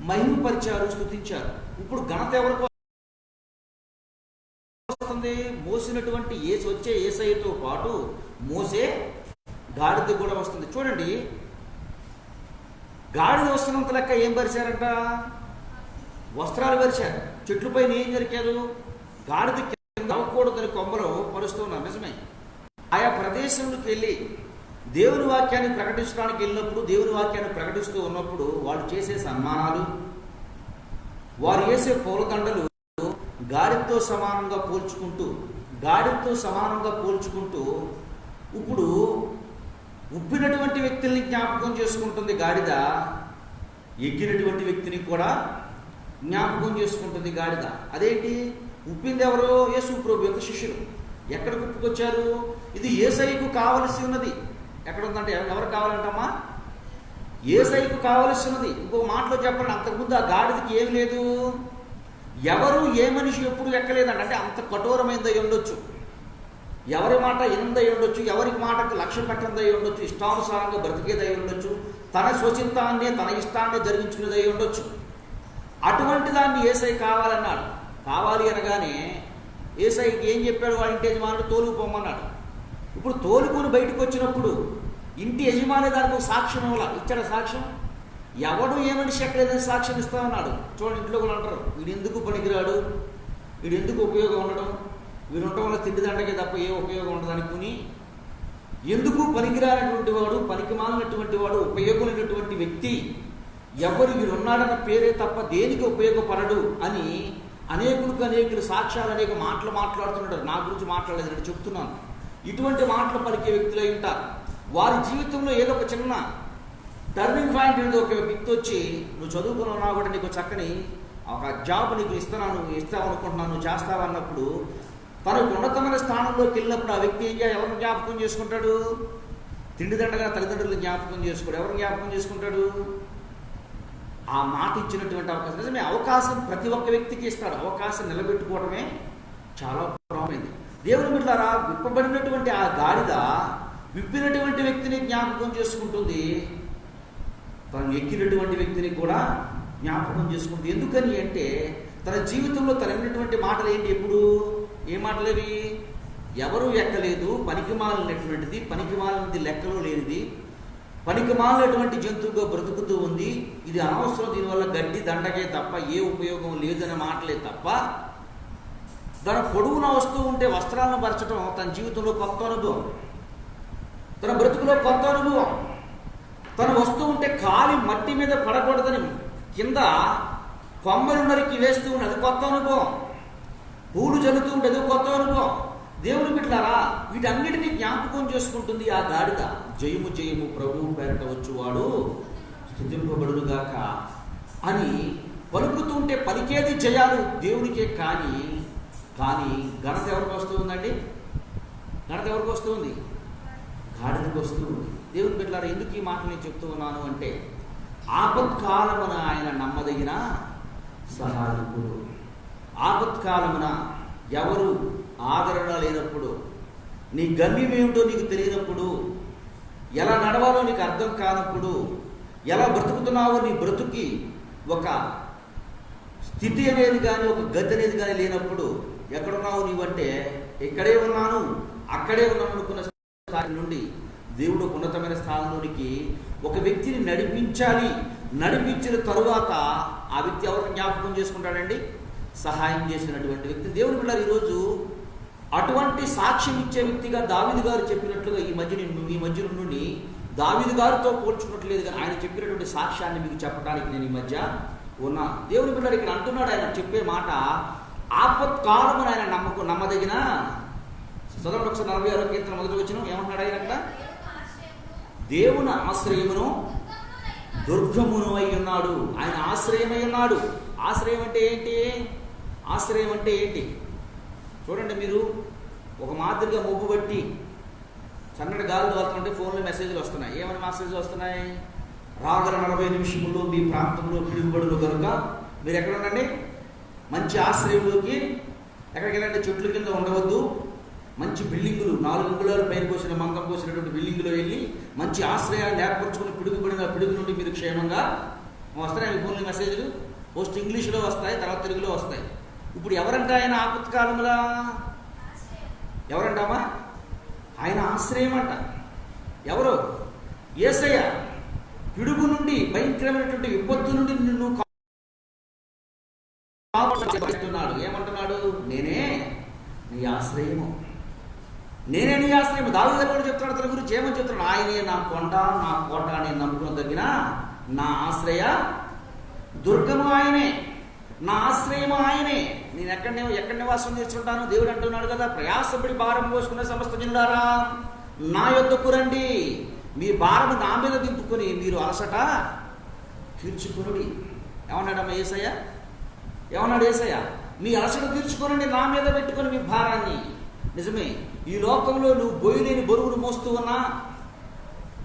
మహిమపరిచారు, స్తుతించారు. ఇప్పుడు ఘనత ఎవరికి వస్తుంది? మోసినటువంటి వచ్చే యేసయ్యతో పాటు మోసే గాడిద కూడా వస్తుంది. చూడండి, గాడిద వస్తున్నంత లెక్క ఏం పరిచారంట? వస్త్రాలు పరిచారు. చెట్ల పైన ఏం జరిగారు? గాడిద కింద అవ్వకూడదని కొమ్మలు పరుస్తూ ఉన్నారు. నిజమే. ఆయా ప్రదేశంలోకి వెళ్ళి దేవుని వాక్యాన్ని ప్రకటించడానికి వెళ్ళినప్పుడు, దేవుని వాక్యాన్ని ప్రకటిస్తూ ఉన్నప్పుడు వాళ్ళు చేసే సన్మానాలు, వారు వేసే పూలదండలు గాడిదతో సమానంగా పోల్చుకుంటూ ఇప్పుడు ఉబ్బినటువంటి వ్యక్తుల్ని జ్ఞాపకం చేసుకుంటుంది గాడిద, ఎగ్గినటువంటి వ్యక్తిని కూడా జ్ఞాపకం చేసుకుంటుంది గాడిద. అదేంటి? ఉప్పింది ఎవరు? యేసు ప్రభు యొక్క శిష్యులు. ఎక్కడ ఉప్పుకొచ్చారు? ఇది యేసయ్యకు కావలసి ఉన్నది. ఎక్కడ ఉందంటే ఎవరు కావాలంటమ్మా? యేసయ్యకు కావలసి ఉన్నది. ఇంకో మాటలో చెప్పండి, అంతకుముందు ఆ గాడిదకి ఏమి లేదు. ఎవరు ఏ మనిషి ఎప్పుడు ఎక్కలేదంట. అంటే అంత కఠోరమైనదై ఉండొచ్చు, ఎవరి మాట ఎనిందై ఉండొచ్చు, ఎవరికి మాటకు లక్ష్య పెట్టందై ఉండొచ్చు, ఇష్టానుసారంగా బ్రతికేదై ఉండొచ్చు, తన స్వచింతాన్ని తన ఇష్టాన్ని జరిగించుకునేదై ఉండొచ్చు. అటువంటి దాన్ని యేసయ్య కావాలన్నాడు. కావాలి అనగానే యేసయ్యకి ఏం చెప్పాడు? వాళ్ళ ఇంటి యజమానుడు తోలుకుపోమన్నాడు. ఇప్పుడు తోలుకొని బయటకు వచ్చినప్పుడు ఇంటి యజమాని దానికి ఒక సాక్ష్యం ఇచ్చాడు. సాక్ష్యం ఎవడు ఏ మనిషి ఎక్కడేదని సాక్ష్యం ఇస్తామన్నాడు. చూడండి, ఇంట్లో కూడా అంటారు, వీడు ఎందుకు పనికిరాడు, వీడు ఎందుకు ఉపయోగం ఉండడం, వీడు ఉండటం వల్ల తిండిదండకే తప్ప ఏ ఉపయోగం ఉండదు అనుకుని, ఎందుకు పనికిరానటువంటి వాడు, పనికి మాలినటువంటి వాడు, ఉపయోగమైనటువంటి వ్యక్తి ఎవరు వీరున్నాడన్న పేరే తప్ప దేనికి ఉపయోగపడడు అని అనేకులు సాక్ష్యాలు అనేక మాటలు మాట్లాడుతున్నాడు. నా గురించి మాట్లాడలేదని చెప్తున్నాను. ఇటువంటి మాటలు పలికే వ్యక్తులు అయి ఉంటారు. వారి జీవితంలో ఏదో ఒక చిన్న టర్నింగ్ పాయింట్ అనేది ఒక వ్యక్తి వచ్చి, నువ్వు చదువుకుని ఉన్నా కూడా నీకు చక్కని ఒక జాబ్ నీకు ఇస్తావనుకుంటున్నాను, నువ్వు చేస్తావు అన్నప్పుడు తనకు ఉన్నతమైన స్థానంలోకి వెళ్ళినప్పుడు ఆ వ్యక్తి ఎవరిని జ్ఞాపకం చేసుకుంటాడు? తిండిదండగా తల్లిదండ్రులను జ్ఞాపకం చేసుకోడు. ఎవరిని జ్ఞాపకం చేసుకుంటాడు? ఆ మాట ఇచ్చినటువంటి అవకాశం. నిజమే, అవకాశం ప్రతి ఒక్క వ్యక్తికి ఇస్తాడు. అవకాశం నిలబెట్టుకోవడమే చాలా ప్రాముఖ్యమైనది. దేవుని బిడ్డలారా, విప్పబడినటువంటి ఆ గాడిద విప్పినటువంటి వ్యక్తిని జ్ఞాపకం చేసుకుంటుంది, తను ఎక్కినటువంటి వ్యక్తిని కూడా జ్ఞాపకం చేసుకుంటుంది. ఎందుకని అంటే తన జీవితంలో తను విన్నటువంటి మాటలు ఏంటి? ఎప్పుడు ఏ మాటలేవి? ఎవరు ఎక్కలేదు, పనికిమాలినటువంటిది, పనికిమాలినది లెక్కలో లేనిది, పనికిమాలినటువంటి జంతువుగా బ్రతుకుతూ ఉంది, ఇది అనవసరం, దీనివల్ల గడ్డి దండకే తప్ప ఏ ఉపయోగం లేదనే మాటలే తప్ప, తన పొడుగున వస్తూ ఉంటే వస్త్రాలను పరచడం తన జీవితంలో కొత్త అనుభవం, తన బ్రతుకులో కొత్త అనుభవం. తను వస్తూ ఉంటే కాలి మట్టి మీద పడకూడదని కింద కొమ్మలు నరికి వేస్తూ ఉంటే అది కొత్త అనుభవం. పూలు జల్లుతూ ఉంటే అది కొత్త అనుభవం. దేవుని బిడ్డలారా, వీటన్నిటినీ జ్ఞాపకం చేసుకుంటుంది ఆ గాడిద. జయము జయము ప్రభువు పేరట వచ్చువాడు స్తుతింపబడునుగాక అని పలుకుతుంటే పలికేది జయాలు దేవునికే. కానీ ఘనత ఎవరికి వస్తుందండి? ఘనత ఎవరికి వస్తుంది? గాడిదకి వస్తూ ఉంది. దేవుని బిడ్డలారా, ఎందుకు ఈ మాట నేను చెప్తూ ఉన్నాను అంటే, ఆపత్కాలమున ఆయన నమ్మదగిన సహాయకుడు. ఆపత్కాలమున ఎవరు ఆదరణ లేనప్పుడు, నీ గమ్యం ఏమిటో నీకు తెలియనప్పుడు, ఎలా నడవాలో నీకు అర్థం కానప్పుడు, ఎలా బ్రతుకుతున్నావో నీ బ్రతుకి ఒక స్థితి అనేది కానీ ఒక గతి అనేది కానీ లేనప్పుడు, ఎక్కడున్నావు నీవంటే ఇక్కడే ఉన్నాను, అక్కడే ఉన్నాను అనుకున్న స్థాయి నుండి దేవుడు ఉన్నతమైన స్థానంలోనికి ఒక వ్యక్తిని నడిపించాలి. నడిపించిన తరువాత ఆ వ్యక్తి ఎవరిని జ్ఞాపకం చేసుకుంటాడండి? సహాయం చేసినటువంటి వ్యక్తి. దేవుని బిడ్డలారా, ఈరోజు అటువంటి సాక్ష్యం ఇచ్చే వ్యక్తిగా దావీదు గారు చెప్పినట్లుగా ఈ మధ్య నుండి దావీదు గారితో పోల్చుకున్నట్లేదు, కానీ ఆయన చెప్పినటువంటి సాక్ష్యాన్ని మీకు చెప్పడానికి నేను ఈ మధ్య ఉన్నా. దేవుని బిడ్డలారా, ఇక్కడ అంటున్నాడు, ఆయన చెప్పే మాట ఆపత్కాలమున ఆయన నమ్మదగిన. చదవండి ఒకసారి 46వ కీర్తన మొదటి వచనం ఏమంటున్నాడు ఆయన అక్కడ? దేవుని ఆశ్రయమును దుర్గమును అయి ఉన్నాడు. ఆయన ఆశ్రయమై ఉన్నాడు. ఆశ్రయం అంటే ఏంటి? ఆశ్రయం అంటే ఏంటి? చూడండి, మీరు ఒక మాదిరిగా ముగ్గు బట్టి సన్నటి గాలులు వస్తుంటే ఫోన్లో మెసేజ్లు వస్తున్నాయి. ఏమైనా మెసేజ్లు వస్తున్నాయి? రాగల 40 నిమిషముల్లో మీ ప్రాంతంలో పిలువబడును కనుక మీరు ఎక్కడ ఉండండి? మంచి ఆశ్రయంలోకి. ఎక్కడికి వెళ్ళండి? చెట్ల కింద ఉండవద్దు, మంచి బిల్డింగులు, 4 అంగుళాలు పైన పోసిన మందం పోసినటువంటి బిల్డింగులో వెళ్ళి మంచి ఆశ్రయాన్ని ఏర్పరచుకుని పిడుగుబడిన పిడుగు నుండి మీరు క్షేమంగా వస్తాయి ఫోన్లు మెసేజ్లు, పోస్ట్ ఇంగ్లీష్లో వస్తాయి, తర్వాత తెలుగులో వస్తాయి. ఇప్పుడు ఎవరంట ఆయన ఆపత్కాలంలో? ఎవరంటామా? ఆయన ఆశ్రయం అంట. ఎవరు? యేసయ్య. పిడుగు నుండి, భయంకరమైనటువంటి విపత్తు నుండి నిన్ను కాపాడుతున్నాడు. ఏమంటున్నాడు? నేనే నీ ఆశ్రయము, నేనే నీ ఆశ్రయము. దావీదు గారు కూడా చెప్తున్నాడు తన గురించి. ఏమని చెప్తున్నాడు? ఆయనే నా కొండ, నా కోట, నేను నమ్ముకున్న తగిన నా ఆశ్రయ దుర్గము ఆయనే, నా ఆశ్రయము ఆయనే. నేను ఎక్కడ నివాసం చేస్తుంటాను? దేవుడు అంటున్నాడు కదా, ప్రయాసపడి భారం పోసుకునే సమస్త జనులారా నా యొద్దకు రండి, మీ భారము నా మీద దింపుకొని మీరు అలసట తీర్చుకునుడి. ఏమన్నాడమ్మా యేసయ్య? ఏమన్నాడు యేసయ్య? మీ అలసట తీర్చుకోనండి, నా మీద పెట్టుకొని మీ భారాన్ని. నిజమే, ఈ లోకంలో నువ్వు బొయ్యలేని బరువును మోస్తూ ఉన్నా,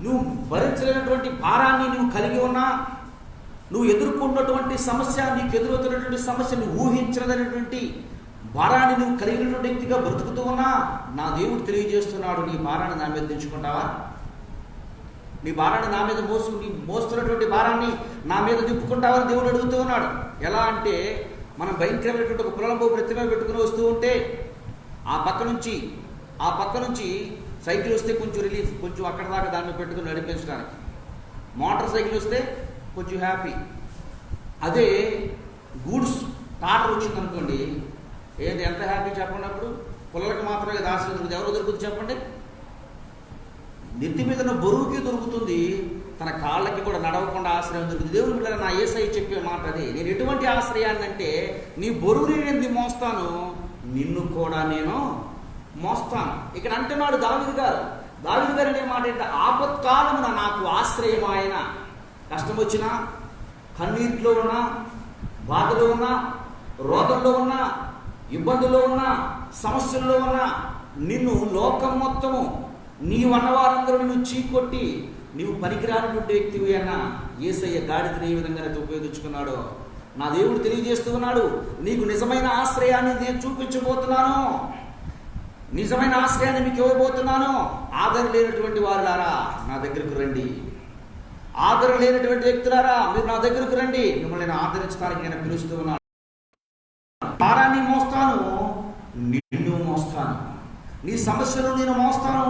నువ్వు భరించలేనటువంటి భారాన్ని నువ్వు కలిగి ఉన్నా, నువ్వు ఎదుర్కొన్నటువంటి సమస్య, నీకు ఎదురవుతున్నటువంటి సమస్య, నువ్వు ఊహించలేనటువంటి భారాన్ని నువ్వు కలిగినటువంటి వ్యక్తిగా బ్రతుకుతూ ఉన్నా, నా దేవుడు తెలియజేస్తున్నాడు, నీ భారాన్ని నా మీద దించుకుంటావా? నీ భారాన్ని నా మీద నీ మోస్తున్నటువంటి భారాన్ని నా మీద దింపుకుంటావని దేవుడు అడుగుతూ ఉన్నాడు. ఎలా అంటే, మనం భయంకరమైనటువంటి ఒక పులంబో ప్రతిమ పెట్టుకుని వస్తూ ఉంటే ఆ పక్క నుంచి సైకిల్ వస్తే కొంచెం రిలీఫ్, కొంచెం అక్కడ దాకా దాన్ని పెట్టుకుని నడిపించడానికి. మోటార్ సైకిల్ వస్తే కొంచెం హ్యాపీ. అదే గూడ్స్ టాటర్ వచ్చింది అనుకోండి, ఏది ఎంత హ్యాపీ చెప్పండి. అప్పుడు పుల్లలకి మాత్రమే దాసి దొరుకుతుంది. ఎవరు దొరుకుతుంది చెప్పండి? నెత్తి మీద బరువుకి దొరుకుతుంది, తన కాళ్ళకి కూడా నడవకుండా ఆశ్రయం దొరుకుతుంది. దేవుని పిల్లలు, నా యేసయ్య చెప్పే మాట అది. నేను ఎటువంటి ఆశ్రయాన్ని అంటే, నీ బరువుని నేను మోస్తాను, నిన్ను కూడా నేను మోస్తాను. ఇక్కడ అంటున్నాడు దావీదు గారు. దావీదు గారు అనే మాట ఏంటంటే, ఆపత్కాలమున నాకు ఆశ్రయం ఆయన. కష్టం వచ్చినా, కన్నీటిలో ఉన్నా, బాధలో ఉన్నా, రోగంలో ఉన్నా, ఇబ్బందుల్లో ఉన్నా, సమస్యల్లో ఉన్నా, నిన్ను లోకం మొత్తము నీవన్నవారందరూ నిన్ను చీకొట్టి నీవు పనికిరానటువంటి వ్యక్తివి అన్న యేసయ్య గాడిదని ఏ విధంగా అయితే ఉపయోగించుకున్నాడో నా దేవుడు తెలియజేస్తూ ఉన్నాడు. నీకు నిజమైన ఆశ్రయాన్ని నేను చూపించబోతున్నాను, నిజమైన ఆశ్రయాన్ని మీకు ఇవ్వబోతున్నాను. ఆదరణ లేనటువంటి వారులారా నా దగ్గరకు రండి, ఆదరణ లేనటువంటి వ్యక్తులారా మీరు నా దగ్గరకు రండి, మిమ్మల్ని నేను ఆదరించడానికి నేను పిలుస్తూ ఉన్నాను. భారాన్ని మోస్తాను, నిన్ను మోస్తాను, నీ సమస్యలు నేను మోస్తాను.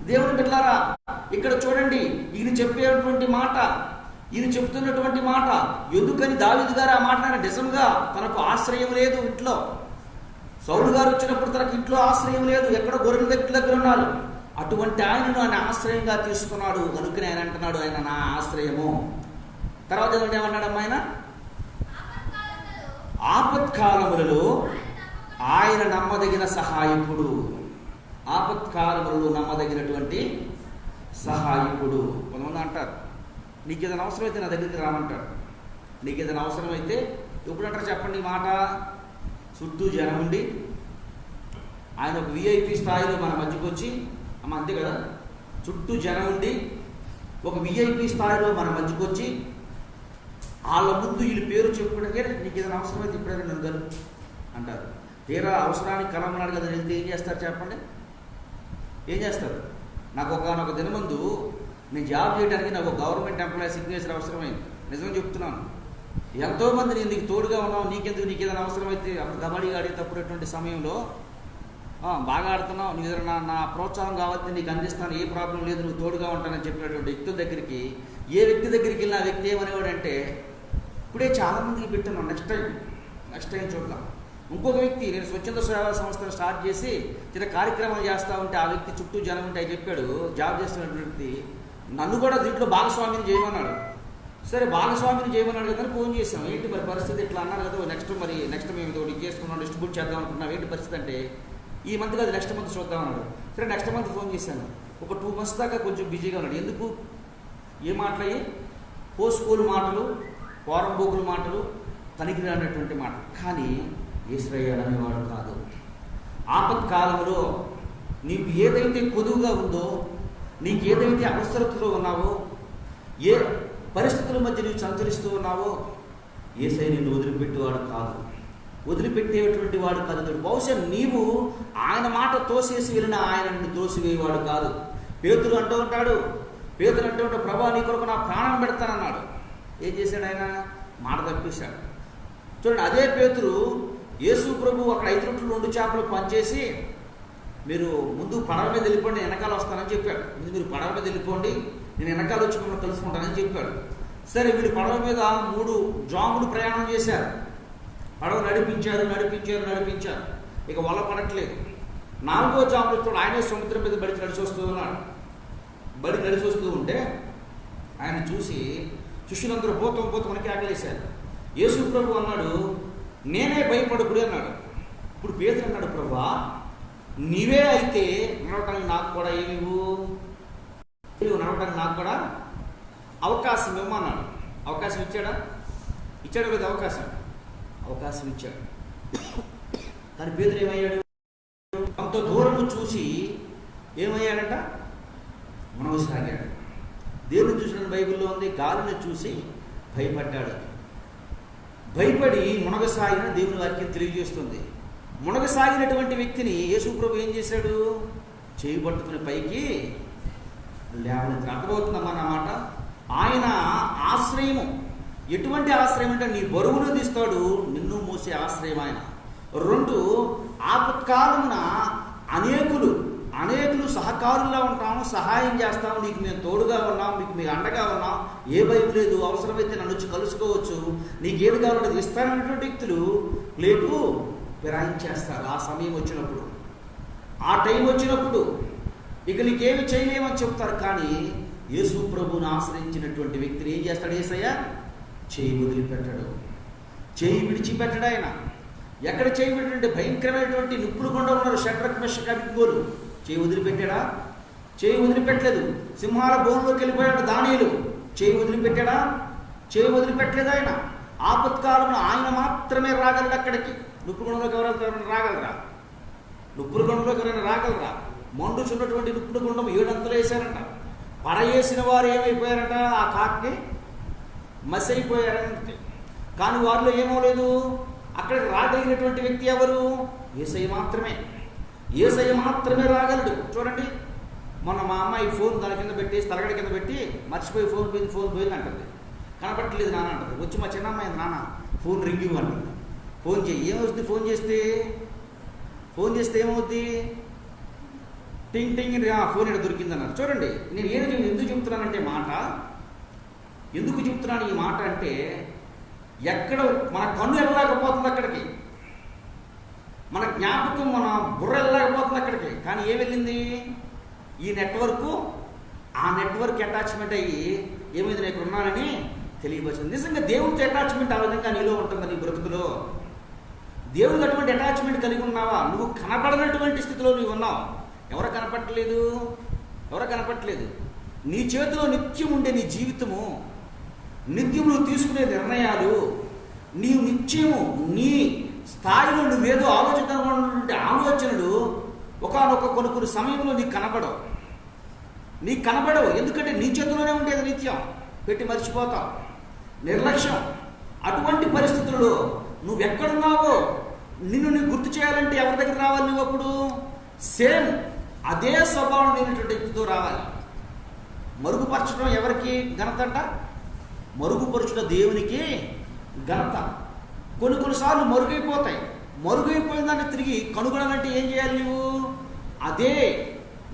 దేవుని బిడ్డలారా, ఇక్కడ చూడండి, ఈయన చెప్పేటువంటి మాట, ఈయన చెప్తున్నటువంటి మాట ఎందుకని దావీదు గారు ఆ మాట నిజంగా తనకు ఆశ్రయం లేదు. ఇంట్లో సౌలు గారు వచ్చినప్పుడు తనకు ఇంట్లో ఆశ్రయం లేదు, ఎక్కడ గొర్రెల దగ్గర ఉన్నారు. అటువంటి ఆయనను ఆయన ఆశ్రయంగా తీసుకున్నాడు. కనుకనే ఆయన అంటున్నాడు, ఆయన నా ఆశ్రయము. తర్వాత ఏమన్నాడమ్మా ఆయన? ఆపత్కాలములలో ఆయన నమ్మదగిన సహాయకుడు. ఆపత్కాలములలో నమ్మదగినటువంటి సహాయకుడు. కొంతమంది అంటారు, నీకు ఏదైనా అవసరమైతే నా దగ్గరికి రామంటాడు. నీకు ఏదైనా అవసరమైతే ఎప్పుడంటారు చెప్పండి ఈ మాట? చుట్టూ జనం ఉండి ఆయన ఒక విఐపి స్థాయిలో మన మధ్యకు వచ్చి, అమ్మ అంతే కదా, చుట్టూ జనం ఉండి ఒక విఐపి స్థాయిలో మన మధ్యకు వచ్చి వాళ్ళ ముందు వీళ్ళ పేరు చెప్పుకుంటే, నీకు ఏదైనా అవసరమైతే ఇప్పుడైనా నన్ను కలు అంటారు. తీరా అవసరానికి కలమన్నాడు కదా, వెళ్తే ఏం చేస్తారు చెప్పండి? ఏం చేస్తారు? నాకు ఒక దినమందు నేను జాబ్ చేయడానికి నాకు గవర్నమెంట్ ఎంప్లాయీ సిగ్నేచర్ అవసరమైంది. నిజం చెప్తున్నాను. ఎంతోమంది నేను నీకు తోడుగా ఉన్నావు, నీకెందుకు, నీకు ఏదైనా అవసరమైతే, అప్పుడు కబడ్డీ ఆడేటప్పుడటువంటి సమయంలో బాగా ఆడుతున్నావు, నీకు ఏదైనా నా ప్రోత్సాహం కావాలంటే నీకు అందిస్తాను, ఏ ప్రాబ్లం లేదు, నువ్వు తోడుగా ఉంటానని చెప్పినటువంటి వ్యక్తుల దగ్గరికి, ఏ వ్యక్తి దగ్గరికి వెళ్ళిన వ్యక్తి ఏమనేవాడంటే, ఇప్పుడే చాలామందికి పెట్టాను, నెక్స్ట్ టైం చూద్దాం. ఇంకొక వ్యక్తి, నేను స్వచ్ఛంద సేవా సంస్థను స్టార్ట్ చేసి చిన్న కార్యక్రమాలు చేస్తూ ఉంటే ఆ వ్యక్తి చుట్టూ జనం ఉంటే చెప్పాడు, జాబ్ చేస్తున్నటువంటి వ్యక్తి, నన్ను కూడా దీంట్లో భాగస్వామిని చేయమన్నాడు. సరే భాగస్వామిని చేయమన్నాడు కదా, ఫోన్ చేసాం. ఏంటి మరి పరిస్థితి ఇట్లా అన్నారు కదా, నెక్స్ట్ మేము ఇది చేసుకున్నాం, డిస్ట్రిబ్యూట్ చేద్దాం అనుకున్నాం, ఏంటి పరిస్థితి అంటే, ఈ మంత్ కాదు నెక్స్ట్ మంత్ చూద్దాం అన్నాడు. సరే నెక్స్ట్ మంత్ ఫోన్ చేశాను. ఒక 2 months దాకా కొంచెం బిజీగా ఉన్నాడు. ఎందుకు? ఏ మాటలయ్యి? పోస్కోలు మాటలు, పోరంబోకులు మాటలు, పనికిరానటువంటి మాటలు. కానీ యేసయ్య అనేవాడు కాదు. ఆపత్కాలంలో నీకు ఏదైతే కొదువుగా ఉందో, నీకు ఏదైతే అవసరతలో ఉన్నావో, ఏ పరిస్థితుల మధ్య నీవు సంచరిస్తూ ఉన్నావో, యేసయ్య నిన్ను వదిలిపెట్టేవాడు కాదు, వదిలిపెట్టేటువంటి వాడు కాదు. బహుశా నీవు ఆయన మాట తోసేసి వెళ్ళిన ఆయన నిన్ను తోసివేయవాడు కాదు. పేతురు అంటూ ఉంటాడు, పేతురు అంటే ప్రభా నీ కొరకు నా ప్రాణం పెడతానన్నాడు. ఏం చేశాడు ఆయన? మాట తప్పేశాడు. చూడండి, అదే పేతురు యేసు ప్రభు అక్కడ 5 రొట్టెలు 2 చేపలు పనిచేసి మీరు ముందు పడవ మీద వెళ్ళిపోండి, వెనకాల వస్తానని చెప్పాడు. ముందు మీరు పడవ మీద వెళ్ళిపోండి, నేను వెనకాల వచ్చి మిమ్మల్ని కలుసుకుంటానని చెప్పాడు. సరే, వీళ్ళు పడవ మీద 3 జాములు ప్రయాణం చేశారు. పడవ నడిపించారు. ఇక వల్ల పడట్లేదు. 4వ జాములతో ఆయనే సముద్రం మీద బడికి నడిచి వస్తూ ఉన్నాడు. నడిచి వస్తూ ఉంటే ఆయన చూసి శిష్యులందరూ పోతామని కేకలేశారు. యేసు ప్రభు అన్నాడు, నేనే భయపడకుడి అన్నాడు. ఇప్పుడు పేతురు అన్నాడు, ప్రభువా నీవే అయితే నడవటానికి నాకు కూడా నడవటానికి నాకు కూడా అవకాశం ఇవ్వమన్నాడు. అవకాశం ఇచ్చాడా లేదా? అవకాశం ఇచ్చాడు. కానీ పేతురు ఏమయ్యాడు? అంత దూరము చూసి ఏమయ్యాడంట? మునగసాగాడు. దేవుని చూసిన బైబిల్లో ఉంది, గాలిని చూసి భయపడ్డాడు. భయపడి మునగసాగిన దేవుని వాక్యం తెలియజేస్తుంది. మునగసాగినటువంటి వ్యక్తిని యేసు ప్రభు ఏం చేశాడు? చేయి పట్టుకుని పైకి లేవనెత్తాడు. అర్థమవుతుందమ్మా నా మాట? ఆయన ఆశ్రయము ఎటువంటి ఆశ్రయం అంటే నీ బరువును తీస్తాడు, నిన్ను మోసే ఆశ్రయం ఆయన. 2, ఆపత్కాలమున అనేకులు సహకారుల్లో ఉంటాము, సహాయం చేస్తాము, నీకు మేము తోడుగా ఉన్నాం, మీకు అండగా ఉన్నాం, ఏ భయం లేదు, అవసరమైతే నన్ను వచ్చి కలుసుకోవచ్చు, నీకు ఏది కావాలంటే ఇస్తానన్నటువంటి వ్యక్తులు లేటు ఫిరాయించేస్తారు. ఆ సమయం వచ్చినప్పుడు, ఆ టైం వచ్చినప్పుడు ఇక నీకేమి చేయలేమని చెప్తారు. కానీ యేసు ప్రభువును ఆశ్రయించినటువంటి వ్యక్తిని ఏం చేస్తాడు? యేసయ్య చేయి వదిలిపెట్టాడు, చేయి విడిచిపెట్టాడు. ఆయన ఎక్కడ చేయి పెట్టినటువంటి భయంకరమైనటువంటి నిప్పులు గుండా ఉన్నారు షడ్రక్ మెషక్ అబేద్నెగోలు. చేయి వదిలిపెట్టాడా? చేయి వదిలిపెట్టలేదు. సింహాల బోన్లోకి వెళ్ళిపోయాడు దానియేలు. చేయి వదిలిపెట్టాడా? చేయి వదిలిపెట్టలేదు. ఆయన ఆపత్కాలంలో ఆయన మాత్రమే రాగలడు అక్కడికి. నిప్పుల గుండంలోకి ఎవరైనా రాగలరా? నిప్పుల గుండంలోకి ఎవరైనా రాగలరా? మండుచున్నటువంటి నిప్పుల గుండం 7 అంతలు వేశారంట. పడయేసిన వారు ఏమైపోయారంట? ఆ కాకి మసైపోయారంటే. కానీ వారిలో ఏమవలేదు. అక్కడికి రాగలిగినటువంటి వ్యక్తి ఎవరు? యేసయ్య మాత్రమే. యేసయ్య మాత్రమే రాగలడు. చూడండి, మొన్న మా అమ్మాయి ఫోన్ తల కింద పెట్టి తలగడ కింద పెట్టి మర్చిపోయి ఫోన్ పోయింది అంటుంది. కనపట్టలేదు నాన్న అంటుంది. వచ్చి మా చిన్న అమ్మాయి, నాన్న ఫోన్ రింగ్ ఇవ్వండి, ఫోన్ చేయి. ఏమవుతుంది? ఫోన్ చేస్తే ఏమవుద్ది? టింగ్ టింగ్ ఫోన్ ఇక్కడ దొరికిందన్నారు. చూడండి, నేను ఎందుకు చెప్తున్నానంటే ఎందుకు చెప్తున్నాను ఈ మాట అంటే, ఎక్కడ మన కన్ను వెళ్ళలేకపోతుంది అక్కడికి, మన జ్ఞాపకం మన బుర్ర వెళ్ళలేకపోతుంది అక్కడికి. కానీ ఏం వెళ్ళింది? ఈ నెట్వర్క్, ఆ నెట్వర్క్ అటాచ్మెంట్ అయ్యి ఏమైంది? నేను ఇక్కడ ఉన్నానని తెలియవచ్చింది. నిజంగా దేవుడితో అటాచ్మెంట్ ఆ విధంగా నీలో ఉంటుందా? నీ బ్రతుకులో దేవుడికి అటువంటి అటాచ్మెంట్ కలిగి ఉన్నావా? నువ్వు కనపడనటువంటి స్థితిలో నువ్వు ఉన్నావు. ఎవరు కనపట్టలేదు. నీ చేతిలో నిత్యం ఉండే నీ జీవితము, నిత్యం నువ్వు తీసుకునే నిర్ణయాలు, నీవు నిత్యము నీ స్థాయిలో నువ్వేదో ఆలోచనలు ఒకానొక కొన్ని సమయంలో నీకు కనబడవు. ఎందుకంటే నీ చేతిలోనే ఉండేది నిత్యం. పెట్టి మర్చిపోతావు, నిర్లక్ష్యం. అటువంటి పరిస్థితుల్లో నువ్వెక్కడున్నావో నిన్ను నీకు గుర్తు చేయాలంటే ఎవరి దగ్గర రావాలి? నువ్వు అప్పుడు సేమ్ అదే స్వభావం లేనటువంటి వ్యక్తితో రావాలి. మరుగుపరచడం ఎవరికి ఘనత అంట? మరుగుపరచడం దేవునికి ఘనత. కొన్నిసార్లు మరుగైపోయిన దాన్ని తిరిగి కనుగొనాలంటే ఏం చేయాలి? నువ్వు అదే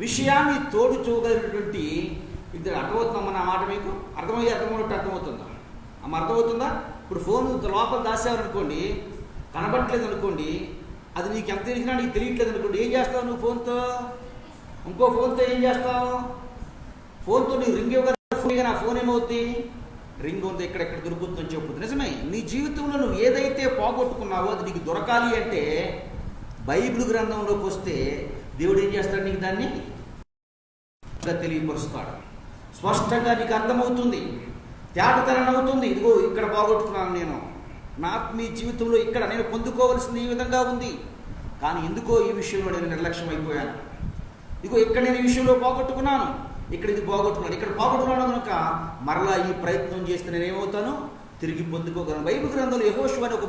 విషయాన్ని తోడు చూగలిగినటువంటి ఇద్దరు. అర్థమవుతుందమ్మా నా మాట? మీకు అర్థమవుతుందా? అర్థమవుతుందా? ఇప్పుడు ఫోన్ లోపల దాసావనుకోండి, కనబట్టలేదు అనుకోండి, అది నీకు ఎంత తెలిసినా నీకు తెలియట్లేదు అనుకోండి, ఏం చేస్తావు నువ్వు? ఇంకో ఫోన్తో ఏం చేస్తావు? ఫోన్తో నీకు రింగ్ ఇవ్వగా నా ఫోన్ ఏమవుతుంది? రింగ్ ఉంది, ఎక్కడెక్కడ దొరుకుతుందని చెప్పుతుంది. నిజమే, నీ జీవితంలో నువ్వు ఏదైతే పోగొట్టుకున్నావో అది నీకు దొరకాలి అంటే బైబిల్ గ్రంథంలోకి వస్తే దేవుడు ఏం చేస్తాడు? నీకు దాన్ని తెలియపరుస్తాడు. స్పష్టంగా నీకు అర్థమవుతుంది, తేటతనం అవుతుంది. ఇదిగో ఇక్కడ పోగొట్టుకున్నాను నేను, నా ఆత్మీయ జీవితంలో ఇక్కడ నేను పొందుకోవాల్సింది ఈ విధంగా ఉంది, కానీ ఎందుకో ఈ విషయంలో నేను నిర్లక్ష్యం అయిపోయాను. ఇదిగో ఇక్కడ నేను ఈ విషయంలో పోగొట్టుకున్నాను, ఇక్కడ ఇది పోగొట్టుకున్నాను, ఇక్కడ పోగొట్టుకున్నాను కనుక మరలా ఈ ప్రయత్నం చేస్తే నేనేమవుతాను? తిరిగి పొందుకోగలను. బైబిల్ గ్రంథంలో యెహోషువ అనే ఒక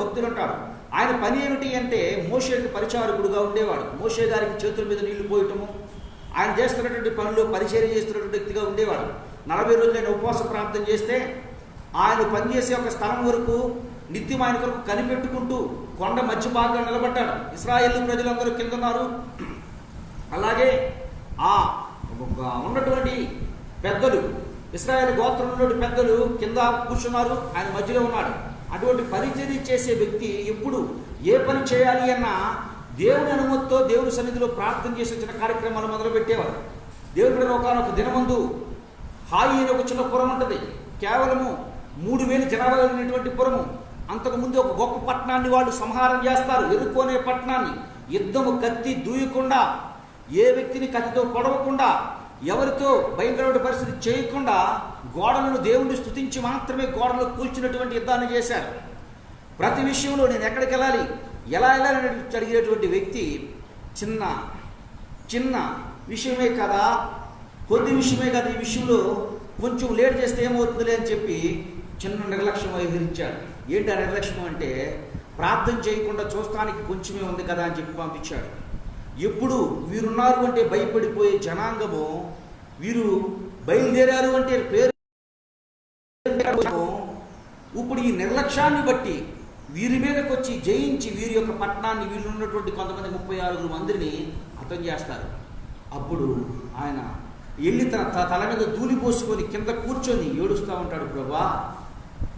భక్తుడు అంటాడు. ఆయన పని ఏమిటి అంటే మోషేకి పరిచారకుడుగా ఉండేవాడు. మోషే గారికి చేతుల మీద నీళ్లు పోయటము, ఆయన చేస్తున్నటువంటి పనులు పరిచర్య చేస్తున్నటువంటి వ్యక్తిగా ఉండేవాడు. 40 రోజులు ఆయన ఉపవాస ప్రార్థన చేస్తే ఆయన పనిచేసే ఒక స్థలం వరకు నిత్యం ఆయన కొరకు కనిపెట్టుకుంటూ కొండ మధ్య భాగంలో నిలబడ్డాడు. ఇశ్రాయేలు ప్రజలందరూ కింద ఉన్నారు. అలాగే ఆ ఉన్నటువంటి పెద్దలు, ఇశ్రాయేలు గోత్రం ఉన్నటువంటి పెద్దలు కింద కూర్చున్నారు, ఆయన మధ్యలో ఉన్నాడు. అటువంటి పరిచర్య చేసే వ్యక్తి ఎప్పుడు ఏ పని చేయాలి అన్నా దేవుని అనుమతితో దేవుని సన్నిధిలో ప్రార్థన చేసి వచ్చిన కార్యక్రమాలు మొదలుపెట్టేవారు. దేవుడు ఒకనొక దినమందు హాయి అనే ఒక చిన్న పురం ఉంటుంది. కేవలము 3000 జనాభా కలిగినటువంటి పురము. అంతకుముందు ఒక గొప్ప పట్టణాన్ని వాళ్ళు సంహారం చేస్తారు. ఎరుకోనే పట్టణాన్ని యుద్ధము కత్తి దూయకుండా, ఏ వ్యక్తిని కత్తితో పొడవకుండా, ఎవరితో భయంకరమైన పరిస్థితి చేయకుండా గోడలను దేవుణ్ణి స్తుతించి మాత్రమే గోడలు కూల్చినటువంటి యుద్ధాన్ని చేశారు. ప్రతి విషయంలో నేను ఎక్కడికి వెళ్ళాలి, ఎలా వెళ్ళాలని అడిగేటువంటి వ్యక్తి చిన్న చిన్న విషయమే కదా, కొద్ది విషయమే కదా, ఈ విషయంలో కొంచెం లేట్ చేస్తే ఏమవుతుందిలే అని చెప్పి చిన్న నిర్లక్ష్యం వహించాడు. ఏంటి ఆ నిర్లక్ష్యం అంటే, ప్రార్థన చేయకుండా చూస్తానికి కొంచెమే ఉంది కదా అని చెప్పి పంపించాడు. ఎప్పుడు వీరున్నారు అంటే భయపడిపోయే జనాంగము, వీరు బయలుదేరారు అంటే పేరు. ఇప్పుడు ఈ నిర్లక్ష్యాన్ని బట్టి వీరి మీదకి వచ్చి జయించి వీరి యొక్క పట్టణాన్ని, వీళ్ళు ఉన్నటువంటి కొంతమంది 36 మందిని హతం చేస్తారు. అప్పుడు ఆయన వెళ్ళి తల మీద ధూళి పోసుకొని కింద కూర్చొని ఏడుస్తూ ఉంటాడు. ప్రభా,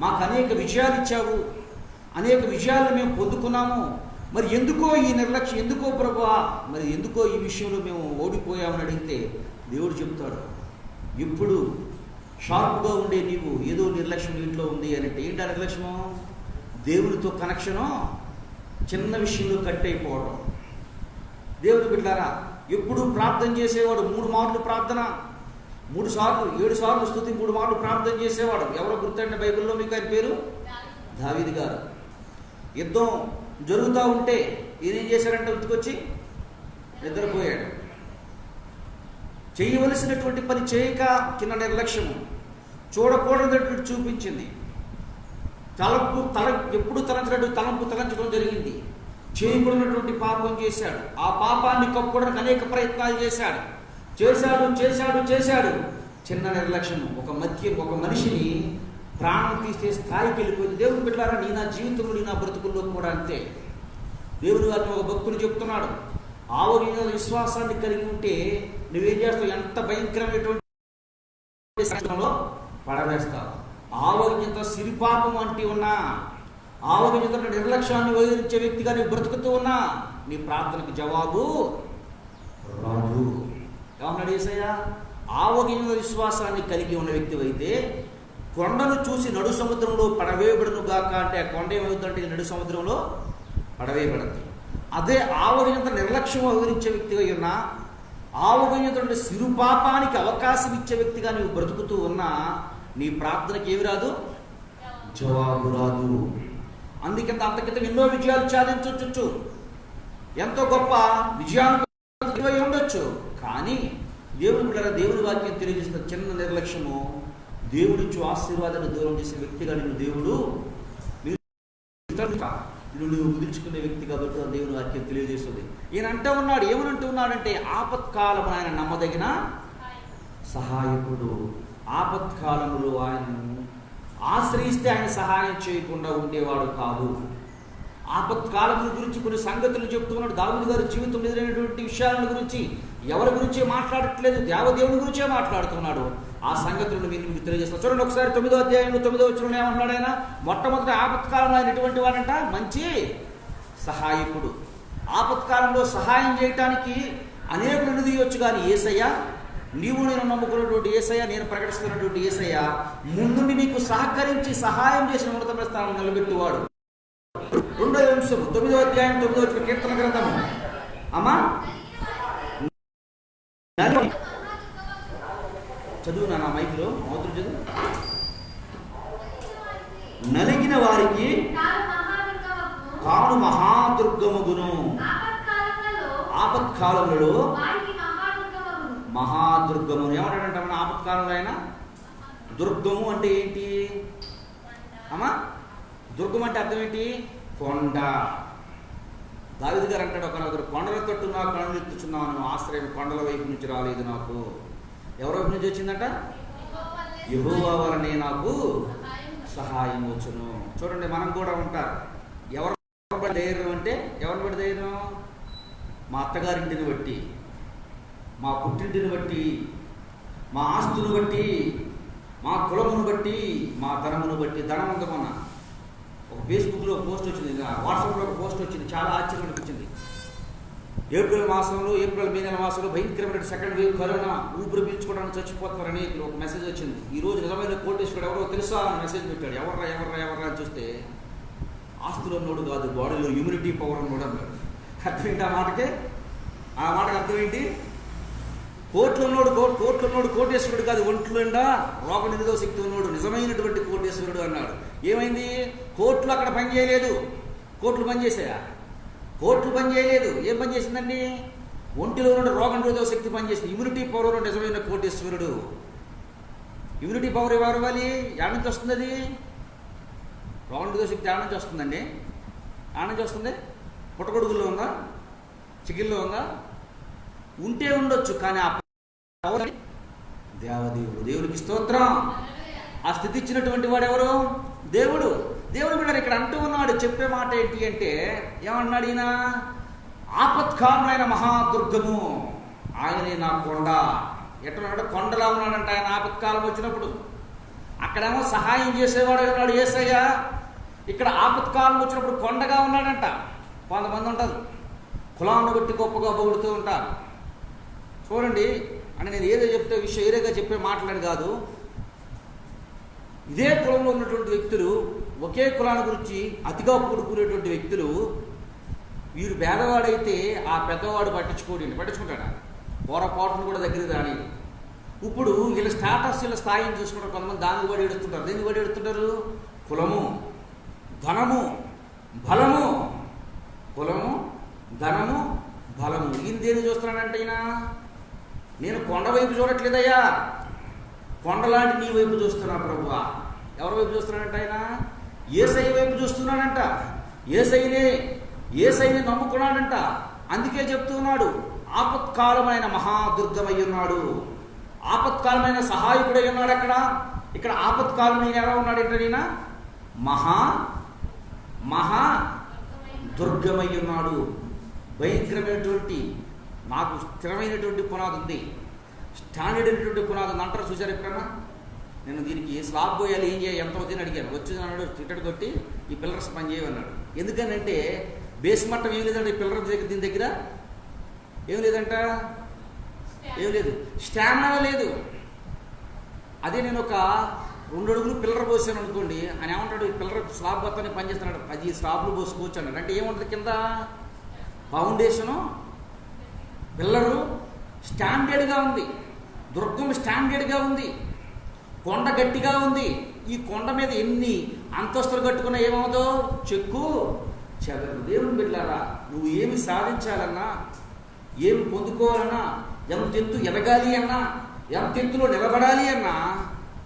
మాకు అనేక విజయాలు ఇచ్చావు, అనేక విజయాలను మేము పొందుకున్నాము, మరి ఎందుకో ఈ నిర్లక్ష్యం, ఎందుకో ప్రభా, మరి ఎందుకో ఈ విషయంలో మేము ఓడిపోయామని అడిగితే దేవుడు చెప్తాడు, ఇప్పుడు షార్ప్గా ఉండే నీవు ఏదో నిర్లక్ష్యం ఇంట్లో ఉంది అని అంటే ఏంటి ఆ నిర్లక్ష్యము? దేవునితో కనెక్షను చిన్న విషయంలో కట్ అయిపోవడం. దేవుని బిడ్డలారా, ఎప్పుడు ప్రార్థన చేసేవాడు 3 మార్లు ప్రార్థన, 3 సార్లు 7 సార్లు స్తుతి, 3 మార్లు ప్రార్థన చేసేవాడు. ఎవరో గుర్తండి బైబిల్లో మీకు? ఆయన పేరు దావీదు గారు. యుద్ధం జరుగుతూ ఉంటే ఈయన ఏం చేశాడంటే ఉతుకొచ్చి నిద్రపోయాడు. చేయవలసినటువంటి పని చేయక చిన్న నిర్లక్ష్యము, చూడకూడదన్నట్టు చూపించింది. ఎప్పుడు తలంచడం జరిగింది. చేయకూడనటువంటి పాపం చేశాడు. ఆ పాపాన్ని కప్పుకోవడానికి అనేక ప్రయత్నాలు చేశాడు. చిన్న నిర్లక్ష్యం ఒక మనిషిని ప్రాణం తీసే స్థాయికి వెళ్ళిపోయింది. దేవుని బిడ్డలారా, నీ నా జీవితంలో, నీ నా బ్రతుకుల్లో కూడా అంతే. దేవుని వారిని ఒక భక్తుడు చెప్తున్నాడు, ఆవగిన విశ్వాసాన్ని కలిగి ఉంటే నువ్వేం చేస్తావు? ఎంత భయంకరమైనటువంటి పడవేస్తావు. ఆవగింత సిరిపాపం అంటే ఉన్నా, ఆవగింత నిర్లక్ష్యాన్ని వదిలించే వ్యక్తిగా నీ బ్రతుకుతూ ఉన్నా నీ ప్రార్థనకు జవాబు రాదు. ఏమన్నాడు యేసయ్య? ఆవగింత విశ్వాసాన్ని కలిగి ఉన్న వ్యక్తి అయితే కొండను చూసి నడు సముద్రంలో పడవేయబడును గాక అంటే, ఆ కొండ ఏమవుతుందంటే నడు సముద్రంలో పడవేయబడుతుంది. అదే ఆవగింత నిర్లక్ష్యం వహించే వ్యక్తిగా ఉన్నా, ఆవగింత సిరుపాపానికి అవకాశం ఇచ్చే వ్యక్తిగా నీవు బ్రతుకుతూ ఉన్నా నీ ప్రార్థనకి ఏమి రాదు? జవాబు రాదు. అందుకంత అంతకింత ఎన్నో విజయాలు సాధించవచ్చు, ఎంతో గొప్ప విజయాలు ఉండొచ్చు. కానీ దేవుని వాక్యం తెలియజేస్తున్న చిన్న నిర్లక్ష్యము దేవుడిచ్చు ఆశీర్వాదాన్ని దూరం చేసే వ్యక్తిగా నిన్ను దేవుడు నువ్వు కుదుర్చుకునే వ్యక్తి కాబట్టి దేవుని వాక్యం తెలియజేస్తుంది. ఈయన అంటూ ఉన్నాడు, ఏమనంటూ ఉన్నాడంటే, ఆపత్కాలం ఆయన నమ్మదగిన సహాయకుడు. ఆపత్కాలంలో ఆయనను ఆశ్రయిస్తే ఆయన సహాయం చేయకుండా ఉండేవాడు కాదు. ఆపత్కాలం గురించి కొన్ని సంగతులు చెప్తున్నాడు. దావీదు గారి జీవితంలో ఎదురైనటువంటి విషయాల గురించి ఎవరి గురించే మాట్లాడట్లేదు, దేవదేవుని గురించే మాట్లాడుతున్నాడు. ఆ సంగతులను మీకు తెలియజేస్తాను. చూడండి ఒకసారి 9వ అధ్యాయంలో 9వ వచనంలో ఏమంటున్నాడు ఆయన? మొట్టమొదటి ఆపత్కాలంలో ఆయన ఎటువంటి వాడంట? మంచి సహాయకుడు. ఆపత్కాలంలో సహాయం చేయటానికి అనేకులు నిధియొచ్చు, కానీ యేసయ్య, నీవు నేను నమ్ముకున్నటువంటి యేసయ్య, నేను ప్రకటిస్తున్నటువంటి యేసయ్య ముందుండి నీకు సహకరించి సహాయం చేసిన ఉన్నతమైన స్థానం నిలబెట్టువాడు. 2వ అంశం 9వ అధ్యాయం 9వ వచనం కీర్తన గ్రంథము. అమ్మా చదువు నా మైక్లో అవతలు చదువు. నలిగిన వారికి తాను మహాదుర్గముగును, ఆపత్కాలములలో మహాదుర్గము. ఏమంటాడంట మన ఆపత్కాలంలో ఆయన? దుర్గము అంటే ఏంటి అమ్మా? దుర్గం అంటే అర్థం ఏంటి? కొండ. దావీదు గారు అంటాడు, ఒకనొకరు కొండల తట్టు నా కన్నులు ఎత్తుచున్నాను, ఆశ్రయం కొండల వైపు నుంచి రాలేదు నాకు. ఎవరి వైపు నుంచి వచ్చిందంట? యెహోవా వలనే నాకు సహాయం వచ్చును. చూడండి, మనం కూడా ఉంటారు. ఎవరు బట్టి ధైర్యం అంటే ఎవరిని బట్టి ధైర్యం? మా అత్తగారింటిని బట్టి, మా పుట్టింటిని బట్టి, మా ఆస్తుని బట్టి, మా కులమును బట్టి, మా ధనమును బట్టి. ధనం ఉందమన్నా ఒక ఫేస్బుక్లో పోస్ట్ వచ్చింది, వాట్సాప్లో ఒక పోస్ట్ వచ్చింది, చాలా ఆశ్చర్యం అనిపించింది. ఏప్రిల్ మే నెల మాసంలో భయంకరమైన సెకండ్ వేవ్ కరోనా, ఊపిరి పీల్చుకోవడానికి చచ్చిపోతున్నారని ఒక మెసేజ్ వచ్చింది. ఈరోజు నిజమైన కోటేశ్వరుడు ఎవరో తెలుసా అని మెసేజ్ పెట్టాడు. ఎవర్రా అని చూస్తే ఆస్తులు ఉన్నోడు కాదు, బాడీలో ఇమ్యూనిటీ పవర్ ఉన్నోడు అన్నాడు. అర్థమేంటి ఆ మాటకి? ఆ మాటకు అర్థం ఏంటి? కోట్లు ఉన్నోడు కోటేశ్వరుడు కాదు, ఒంట్లో నిండా రోగ నిరోధక శక్తి ఉన్నోడు నిజమైనటువంటి కోటేశ్వరుడు అన్నాడు. ఏమైంది? కోట్లు అక్కడ పని చేయలేదు. కోట్లు పని చేశాయా? కోట్లు పని చేయలేదు. ఏం పని చేసిందండి? ఒంటిలో ఉన్న రోగ నిరోధక శక్తి పనిచేసింది. ఇమ్యూనిటీ పవర్ ఉన్న నిజమైన కోటేశ్వరుడు. ఇమ్యూనిటీ పవర్ ఎవరు ఇవ్వాలి? యాడ నుంచి వస్తుంది అది? రోగ నిరోధక శక్తి యాడ నుంచి వస్తుందండి? యాడ నుంచి వస్తుంది? పుట్టగొడుగుల్లో ఉందా? చికిల్లో ఉందా? ఉంటే ఉండొచ్చు, కానీ ఆ పవర్ దేవదేవుడు. దేవుడికి స్తోత్రం. ఆ స్థితి ఇచ్చినటువంటి వాడు ఎవరు? దేవుడు. దేవుడు బిడ్డలు ఇక్కడ అంటూ ఉన్నాడు. చెప్పే మాట ఏంటి అంటే, ఏమన్నాడు ఈయన? ఆపత్కాలమైన మహాదుర్గము ఆయనే నా కొండ. ఎట్టున్నాడు? కొండలా ఉన్నాడంట ఆయన. ఆపత్కాలం వచ్చినప్పుడు అక్కడేమో సహాయం చేసేవాడు ఉన్నాడు యేసయ్య. ఇక్కడ ఆపత్కాలం వచ్చినప్పుడు కొండగా ఉన్నాడంట. కొంతమంది ఉంటారు కులాన్ని బట్టి గొప్పగా పొగుడుతూ ఉంటారు. చూడండి, అంటే నేను ఏదో చెప్తే విషయం ఏరేగా చెప్పే మాటలని కాదు. ఇదే కులంలో ఉన్నటువంటి వ్యక్తులు, ఒకే కులాన్ని గురించి అతిగా కూడుకునేటువంటి వ్యక్తులు, వీరు పేదవాడైతే ఆ పెద్దవాడు పట్టించుకుంటాడా? పొరపాటును కూడా దగ్గరికి రాని. ఇప్పుడు వీళ్ళ స్టాటస్, వీళ్ళ స్థాయిని చూసుకుంటారు. కొంతమంది దానికి పడి ఎడుతుంటారు. దేనికి పడి ఎడుతుంటారు? కులము, ధనము, బలము. కులము, ధనము, బలము. ఈయన దేని చూస్తున్నాడంటే, ఈయన నేను కొండ వైపు చూడట్లేదయ్యా, కొండలాంటి నీ వైపు చూస్తున్నా ప్రభువా. ఎవరి వైపు చూస్తున్నాడంట ఆయన? యేసయ్య వైపు చూస్తున్నాడంట. యేసయ్యని నమ్ముకున్నాడంట. అందుకే చెప్తున్నాడు, ఆపత్కాలమైన మహాదుర్గమై ఉన్నాడు, ఆపత్కాలమైన సహాయకుడై ఉన్నాడు. ఇక్కడ ఆపత్కాలం నేను ఎలా ఉన్నాడు అంటే, ఈయన మహా దుర్గమై ఉన్నాడు. భయంకరమైనటువంటి, నాకు స్థిరమైనటువంటి పునాది ఉంది, స్టాండర్డ్ అయినటువంటి పునాది ఉంది అంటారు. చూసారు ఎప్పుడన్నా? నేను దీనికి స్లాబ్ పోయాలి, ఏం చేయాలి, ఎంత అవుతుంది అడిగాను. వచ్చి అన్నాడు, తిట్టడు కొట్టి ఈ పిల్లర్స్ పని చేయమన్నాడు. ఎందుకనంటే బేస్ మట్టం ఏం లేదంటే ఈ పిల్లర్ దగ్గర, దీని దగ్గర ఏం లేదంట, ఏం లేదు, స్టామినా లేదు. అదే నేను ఒక 2 అడుగులు పిల్లర్ పోసాను అనుకోండి, ఆయన ఏమంటాడు, ఈ పిల్లర్ స్లాబ్ మొత్తాన్ని పనిచేస్తున్నాడు, 10 స్లాబ్లు పోసుకోవచ్చు అన్నాడు. అంటే ఏముంటుంది కింద? ఫౌండేషను, పిల్లరు స్టాండర్డ్గా ఉంది, దుర్గం స్టాండర్డ్గా ఉంది, కొండ గట్టిగా ఉంది. ఈ కొండ మీద ఎన్ని అంతస్తులు కట్టుకున్నా ఏమవుదో చెక్కు చెదరు. దేవుని బిడ్డలారా, నువ్వు ఏమి సాధించాలన్నా, ఏమి పొందుకోవాలన్నా, ఎంత ఎత్తు ఎదగాలి అన్నా, ఎంత ఎత్తులో నిలబడాలి అన్నా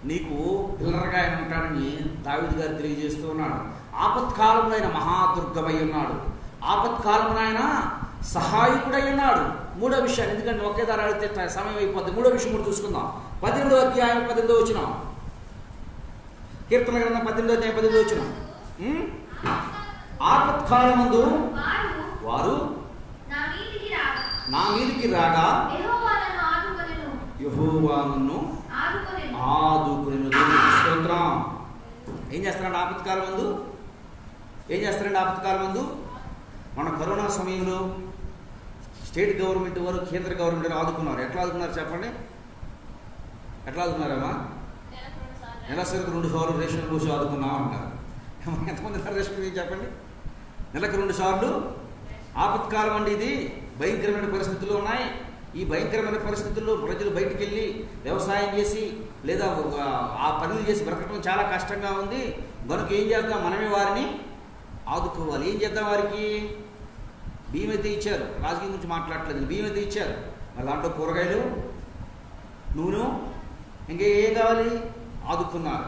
నీకు పిల్లరగా ఆయన ఉంటాడని దావీదు గారు తెలియజేస్తూ ఉన్నాడు. ఆపత్కాలంలో ఆయన మహాదుర్గమై ఉన్నాడు, ఆపత్కాలంలో ఆయన సహాయకుడై ఉన్నాడు. 3వ విషయాన్ని, ఎందుకంటే ఒకే దారి అడిగితే సమయం అయిపోద్ది. 3వ విషయం కూడా చూసుకుందాం. 18వ అధ్యాయం 18వ వచనం, కీర్తన గ్రంథం 18వ అధ్యాయం 18వ వచనం. ఆపత్కాలమందు వారు నా మీదికి రాగా యెహోవా నన్ను ఆదుకొనెను. దేవునికి స్తోత్రం. ఏం చేస్తారండి ఆపత్కాలం ముందు? మన కరోనా సమయంలో స్టేట్ గవర్నమెంట్ వారు, కేంద్ర గవర్నమెంట్ ఆదుకున్నారు. ఎట్లా ఆదుకున్నారు చెప్పండి? ఎట్లా ఆదుకున్నారమ్మా? నెలసరికి 2 సార్లు రేషన్ పోసి ఆదుకున్నాం అంటారు. ఎంతమంది రేషన్ చెప్పండి? నెలకు 2 సార్లు. ఆపత్కాలం అండి ఇది. భయంకరమైన పరిస్థితులు ఉన్నాయి. ఈ భయంకరమైన పరిస్థితుల్లో ప్రజలు బయటికి వెళ్ళి వ్యవసాయం చేసి లేదా ఆ పనులు చేసి బ్రతకడం చాలా కష్టంగా ఉంది. కనుక ఏం చేద్దాం? మనమే వారిని ఆదుకోవాలి. ఏం చేద్దాం? వారికి బియ్యం అయితే ఇచ్చారు. రాజకీయం గురించి మాట్లాడలేదు, బియ్యం అయితే ఇచ్చారు. మరి దాంట్లో కూరగాయలు, నూనె, ఇంకా ఏం కావాలి? ఆదుకున్నారు.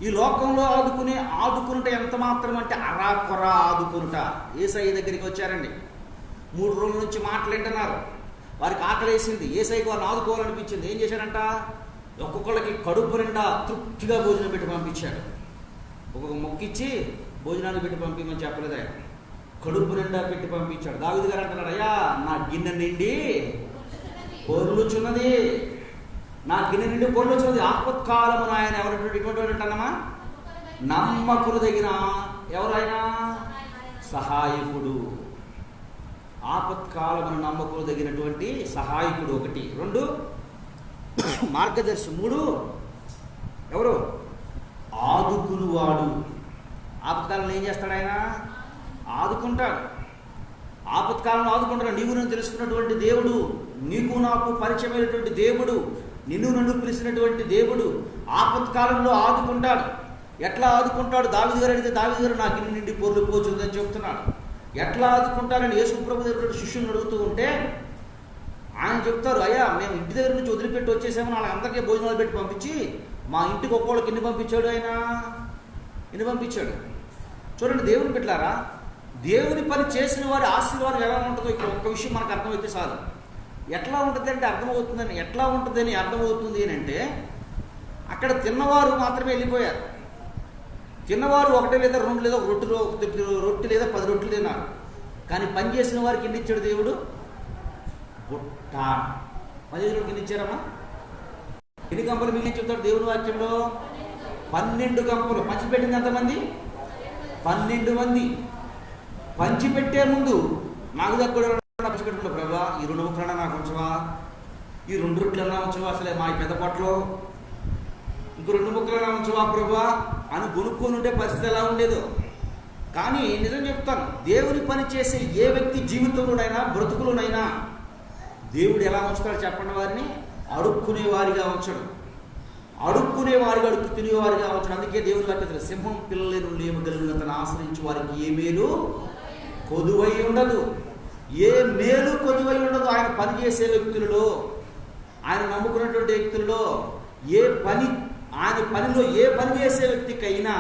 ఈ లోకంలో ఆదుకునుట ఎంత మాత్రం అంటే అరాకొర ఆదుకునుట. యేసయ్య దగ్గరికి వచ్చారండి. 3 రోజుల నుంచి మాటలు వింటున్నారు. వారికి ఆకలేసింది, యేసయ్యకు వారిని ఆదుకోవాలనిపించింది. ఏం చేశాడంట? ఒక్కొక్కళ్ళకి కడుపు నిండా తృప్తిగా భోజనం పెట్టి పంపించాడు. ఒక్కొక్క మొక్కిచ్చి భోజనాన్ని పెట్టి పంపించమని చెప్పలేదు ఆయన, కడుపు నిండా పెట్టి పంపించాడు. దావీదు గారు అంటున్నాడు, అయ్యా నా గిన్నె నిండి పొర్లుచున్నది, నా గిన్నె నిండి పొర్లుచున్నది. ఆపత్కాలమున ఆయన ఇటువంటి వాడు అంటున్నామా? నమ్మకుదగిన ఎవరైనా సహాయకుడు. ఆపత్కాలమున నమ్మకుదగినటువంటి సహాయకుడు 1. 2 మార్గదర్శి. 3 ఎవరు? ఆదుకునివాడు. ఆపత్కాలంలో ఏం చేస్తాడు ఆయన? ఆదుకుంటాడు. ఆపత్కాలంలో ఆదుకుంటాడు. నీవు నన్ను తెలుసుకున్నటువంటి దేవుడు, నీకు నాకు పరిచయమైనటువంటి దేవుడు, నిన్ను నన్ను పిలిచినటువంటి దేవుడు ఆపత్కాలంలో ఆదుకుంటాడు. ఎట్లా ఆదుకుంటాడు? దావీదు గారు అడిగితే దావీదు గారు నాకు ఇన్ని నిండి పొర్లు పోచుందని చెప్తున్నాడు. ఎట్లా ఆదుకుంటారని యేసు ప్రభు దగ్గర శిష్యులను అడుగుతూ ఉంటే ఆయన చెప్తారు, అయ్యా మేము ఇంటి దగ్గర నుంచి వదిలిపెట్టి వచ్చేసామని వాళ్ళందరికీ భోజనాలు పెట్టి పంపించి మా ఇంటికి ఒక్కోళ్ళకి ఎన్ని పంపించాడు ఆయన? ఎన్ని పంపించాడు? చూడండి దేవుని బిడ్డలారా, దేవుని పని చేసిన వారి ఆశీర్వాదం ఎలా ఉంటుందో ఇక్కడ ఒక్క విషయం మనకు అర్థమైతే చాలు. ఎట్లా ఉంటుంది అంటే అర్థమవుతుందని, ఎట్లా ఉంటుందని అర్థమవుతుంది అని అంటే, అక్కడ తిన్నవారు మాత్రమే వెళ్ళిపోయారు. తిన్నవారు 1 లేదా 2 లేదా 1 రొట్టె లేదా 10 రొట్టెలు తిన్నారు. కానీ పని చేసిన వారికి ఎన్ని ఇచ్చాడు దేవుడు? బుట్ట. 10 రోజులకి ఎన్ని ఇచ్చారమ్మా? ఎన్ని గంపలు మిగిలి చెప్తాడు దేవుని వాక్యంలో? 12 గంపలు. పంచిపెట్టింది ఎంతమంది? 12 మంది. పంచిపెట్టే ముందు నాకు దగ్గర పంచిపెట్టుకుంటా, ప్రభా ఈ 2 ముక్కలన్నా నాకు ఉంచవా, ఈ 2 రొట్టెలన్నా ఉంచవా, అసలే మా పెద్ద పొట్టలో ఇంకో 2 ముక్కలన్నా ఉంచవా ప్రభా అని కొనుక్కొని ఉంటే పరిస్థితి ఎలా ఉండేదో. కానీ నిజం చెప్తాను, దేవుని పని చేసే ఏ వ్యక్తి జీవితంలోనైనా బ్రతుకులోనైనా దేవుడు ఎలా ఉంచుతాడు చెప్పండి? వారిని అడుక్కునేవారిగా ఉంచడు. అడుక్కునేవారిగా, అడుక్కు తినేవారిగా ఉంచడు. అందుకే దేవుని వాక్యం, సింహం పిల్లలను లేమగలిగిన తను ఆశ్రయించి వారికి ఏ మేలు కొదువై ఉండదు. ఏ మేలు కొదువై ఉండదు. ఆయన పని చేసే వ్యక్తులలో, ఆయన నమ్ముకున్నటువంటి వ్యక్తుల్లో ఆయన పనిలో ఏ పని చేసే వ్యక్తికైనా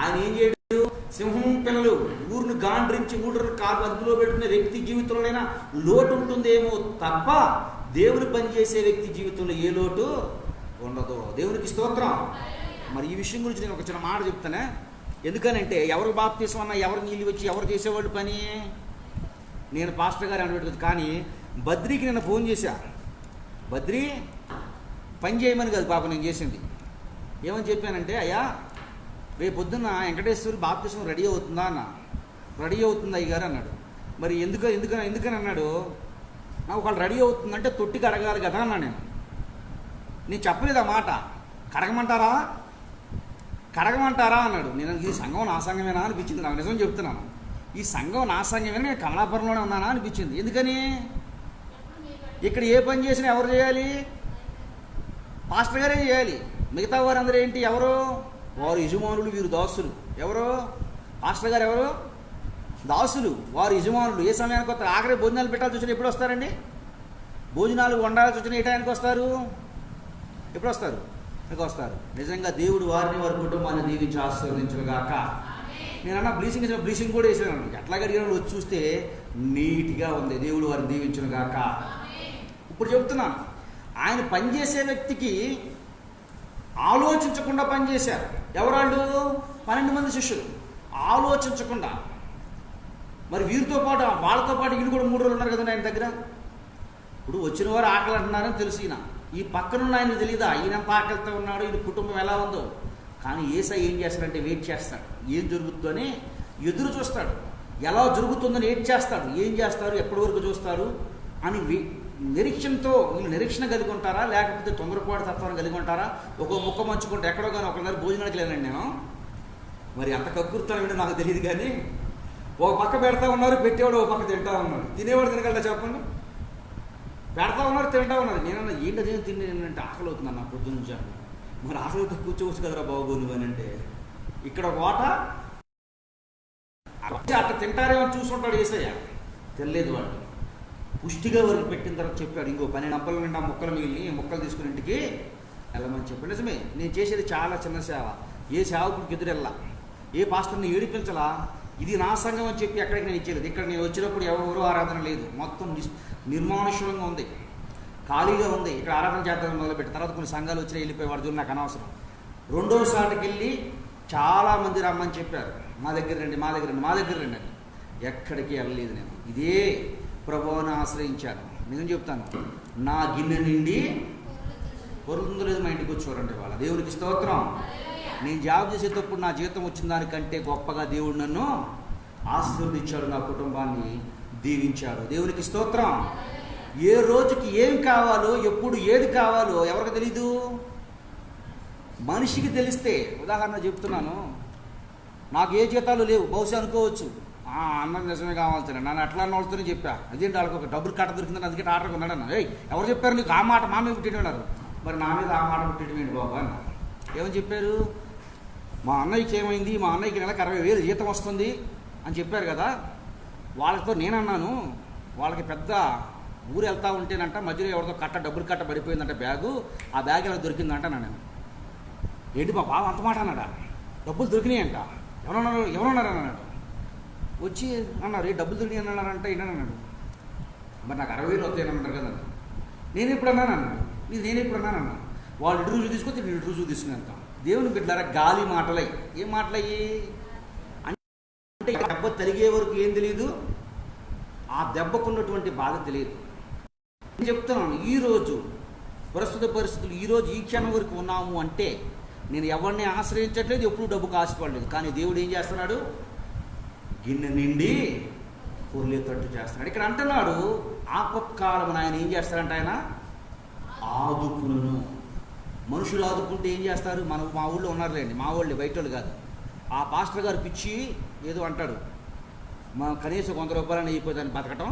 ఆయన ఏం చేయడు? సింహం పిల్లలు ఊరిని గాండ్రించి ఊళ్ళని కారు అదుపులో పెట్టుకునే వ్యక్తి జీవితంలోనైనా లోటు ఉంటుందేమో తప్ప దేవుని పని చేసే వ్యక్తి జీవితంలో ఏ లోటు ఉండదు. దేవునికి స్తోత్రం. మరి ఈ విషయం గురించి నేను ఒక చిన్న మాట చెప్తానే. ఎందుకనంటే ఎవరు బాప్తీసం అన్నా, ఎవరు నీళ్ళు వచ్చి ఎవరు చేసేవాళ్ళు పని? నేను పాస్టర్ గారు అనబెట్టదు. కానీ బద్రికి నిన్న ఫోన్ చేశా. బద్రి పని చేయమని కాదు పాప నేను చేసింది. ఏమని చెప్పానంటే, అయ్యా రేపు పొద్దున్న వెంకటేశ్వరి బాప్తీసం రెడీ అవుతుందా అన్న. రెడీ అవుతుంది అయ్యగారు అన్నాడు. మరి ఎందుకని అన్నాడు. నాకు ఒకళ్ళు రెడీ అవుతుందంటే తొట్టికి అడగాలి కదా అన్నా. నేను చెప్పలేదు ఆ మాట. కడగమంటారా అన్నాడు. నేను ఈ సంఘం నా సంఘమేనా అనిపించింది నాకు. నిజం చెప్తున్నాను, ఈ సంఘం నా సంఘమేనా, నేను కమలాపురంలోనే ఉన్నానా అనిపించింది. ఎందుకని? ఇక్కడ ఏ పని చేసినా ఎవరు చేయాలి? పాస్టర్ గారే చేయాలి. మిగతా వారందరూ ఏంటి? ఎవరు? వారు యజమానులు, వీరు దాసులు. ఎవరు? పాస్టర్ గారు ఎవరు? దాసులు, వారు యజమానులు. ఏ సమయానికి వస్తారు? ఆఖరి భోజనాలు పెట్టాల్సి వచ్చిన ఎప్పుడు వస్తారండి? భోజనాలు వండాల్సి వచ్చిన ఏ టైంకి వస్తారు? ఎప్పుడు వస్తారు? మీకు వస్తారు. నిజంగా దేవుడు వారిని, వారి కుటుంబాన్ని దీవించి ఆశీర్వదించుగాక. నేనన్నా బ్లీచింగ్ కూడా వేసాను. ఎట్లా అడిగిన వచ్చి చూస్తే నీట్గా ఉంది. దేవుడు వారిని దీవించుగాక. ఇప్పుడు చెప్తున్నాను, ఆయన పనిచేసే వ్యక్తికి ఆలోచించకుండా పనిచేశారు. ఎవరాళ్ళు? 12 మంది శిష్యులు ఆలోచించకుండా. మరి వీరితో పాటు వాళ్ళతో పాటు వీళ్ళు కూడా 3 రోజులు ఉన్నారు కదండి ఆయన దగ్గర. ఇప్పుడు వచ్చిన వారు ఆకలి అంటున్నారని తెలుసు. ఈ పక్కనున్న ఆయన తెలియదా ఈయన ఎంత ఆకలితో ఉన్నాడు, ఈయన కుటుంబం ఎలా ఉందో? కానీ యేసయ్య ఏం చేస్తాడంటే వెయిట్ చేస్తాడు. ఏం జరుగుతుందని ఎదురు చూస్తాడు. ఎలా జరుగుతుందని వెయిట్ చేస్తాడు. ఏం చేస్తారు, ఎప్పటి వరకు చూస్తారు అని నిరీక్షణతో. వీళ్ళు నిరీక్షణ కలిగి ఉంటారా, లేకపోతే తొందరపాటు తత్వాన్ని కలిగి ఉంటారా? ఒక ముక్క మంచుకుంటే ఎక్కడో కానీ ఒకరి దగ్గర భోజనానికి లేనండి నేను. మరి అంత కక్కుర్తాను ఏంటో నాకు తెలియదు. కానీ ఒక పక్క పెడతా ఉన్నారు, పెట్టేవాడు ఒక పక్క తింటా ఉన్నాడు. తినేవాడు తినగలరా చెప్పండి? పెడతా ఉన్నారు, తింటా ఉన్నారు. నేనన్నా ఏంటి అదే తింటే ఆకలి అవుతుంది నా పొద్దు నుంచి. మరి ఆకలితో కూర్చోవచ్చు కదరా బాబు నువ్వు అని అంటే, ఇక్కడ ఒక వాట అట్లా తింటారేమో చూసుకుంటాడు యేసయ్య. తెలియలేదు వాడు. పుష్టిగా వరకు పెట్టిన తర్వాత చెప్పాడు, ఇంకో 12 అంపల నిండా మొక్కలు మిగిలి మొక్కలు తీసుకుని ఇంటికి వెళ్ళమని చెప్పాడు. నిజమే, నేను చేసేది చాలా చిన్న సేవ. ఏ సేవకుడికి ఎదురెళ్ళా, ఏ పాస్టర్ని ఏడిపించలా, ఇది నా సంఘం అని చెప్పి ఎక్కడికి నేను ఇచ్చేది. ఇక్కడ నేను వచ్చినప్పుడు ఎవరు ఆరాధన లేదు, మొత్తం నిర్మానుష్యంగా ఉంది, ఖాళీగా ఉంది. ఇక్కడ ఆరాధన చేద్దామని మొదలుపెట్టి తర్వాత కొన్ని సంఘాలు వచ్చినా వెళ్ళిపోయేవాడు, చూడు నాకు అనవసరం. రెండోసారికి వెళ్ళి చాలామంది రమ్మని చెప్పారు, మా దగ్గర రండి మా దగ్గర రండి మా దగ్గర రండి అని. ఎక్కడికి వెళ్ళలేదు. నేను ఇదే ప్రభువుని ఆశ్రయించాను. నేను చెప్తాను, నా గిన్నె నిండి పొరుతుందో లేదు మా ఇంటికి వచ్చి చూడండి వాళ్ళ. దేవునికి స్తోత్రం. నేను జాబ్ చేసేటప్పుడు నా జీతం వచ్చిన దానికంటే గొప్పగా దేవుడు నన్ను ఆశీర్వదించాడు, నా కుటుంబాన్ని దీవించాడు. దేవునికి స్తోత్రం. ఏ రోజుకి ఏం కావాలో, ఎప్పుడు ఏది కావాలో ఎవరికి తెలీదు, మనిషికి తెలిస్తే. ఉదాహరణ చెప్తున్నాను, నాకు ఏ జీతాలు లేవు, బహుశా అనుకోవచ్చు అన్నం నిజమే కావాల్సిన నన్ను అట్లా అన్న వాళ్ళతోనే చెప్పా. అదేంటి వాళ్ళకి ఒక డబ్బులు కట్ట దొరికిందని అందుకే ఆర్డర్ ఉన్నాడన్న. ఎవరు చెప్పారు నీకు ఆ మాట? మా మీద పుట్టినారు. మరి నా మీద ఆ మాట పుట్టింటి బాబా అన్న. ఏమని చెప్పారు? మా అన్నయ్యకి ఏమైంది, మా అన్నయ్యకి నెలకు 60,000 జీతం వస్తుంది అని చెప్పారు కదా. వాళ్ళతో నేనన్నాను, వాళ్ళకి పెద్ద ఊరు వెళ్తూ ఉంటేనంట మధ్యలో ఎవరితో డబ్బులు కట్ట పడిపోయిందంట బ్యాగు, ఆ బ్యాగ్ ఎలా దొరికిందంట. నేను ఏంటి మా బావ అంత మాట అన్నాడా? డబ్బులు దొరికినాయంట. ఎవరన్నారు అన్నాడు. వచ్చి అన్నారు, ఏ డబ్బులు దొరికినాయి అన్నారంట. ఏంటన్నాడు, మరి నాకు 60,000 వస్తాయన్నారు కదా. నేను ఎప్పుడు అన్నాను అన్నాడు. నేను ఎప్పుడు అన్నాను అన్నా. వాళ్ళు ఇటు రుజువు తీసుకొచ్చి నేను ఇటు రుజువు తీసుకునేంత. దేవుని బిడ్డలారా, గాలి మాటలై. ఏం మాటలయ్యి అంటే దెబ్బ తరిగే వరకు ఏం తెలియదు, ఆ దెబ్బకున్నటువంటి బాధ తెలియదు. నేను చెప్తున్నాను, ఈరోజు ప్రస్తుత పరిస్థితులు, ఈరోజు ఈ క్షణం వరకు ఉన్నాము అంటే నేను ఎవరిని ఆశ్రయించట్లేదు, ఎప్పుడు డబ్బుకు ఆశపడలేదు. కానీ దేవుడు ఏం చేస్తున్నాడు, గిన్నె నిండి పొర్లేతట్టు చేస్తున్నాడు. ఇక్కడ అంటున్నాడు, ఆపత్కాలం ఆయన ఏం చేస్తాడంటే ఆయన ఆదుకును. మనుషులు ఆదుకుంటే ఏం చేస్తారు? మా ఊళ్ళో ఉన్నారులేండి, మా వాళ్ళే, బయట వాళ్ళు కాదు. ఆ పాస్టర్ గారు పిచ్చి ఏదో అంటాడు, మా కనీసం 100 రూపాయలని అయిపోతుందని బతకటం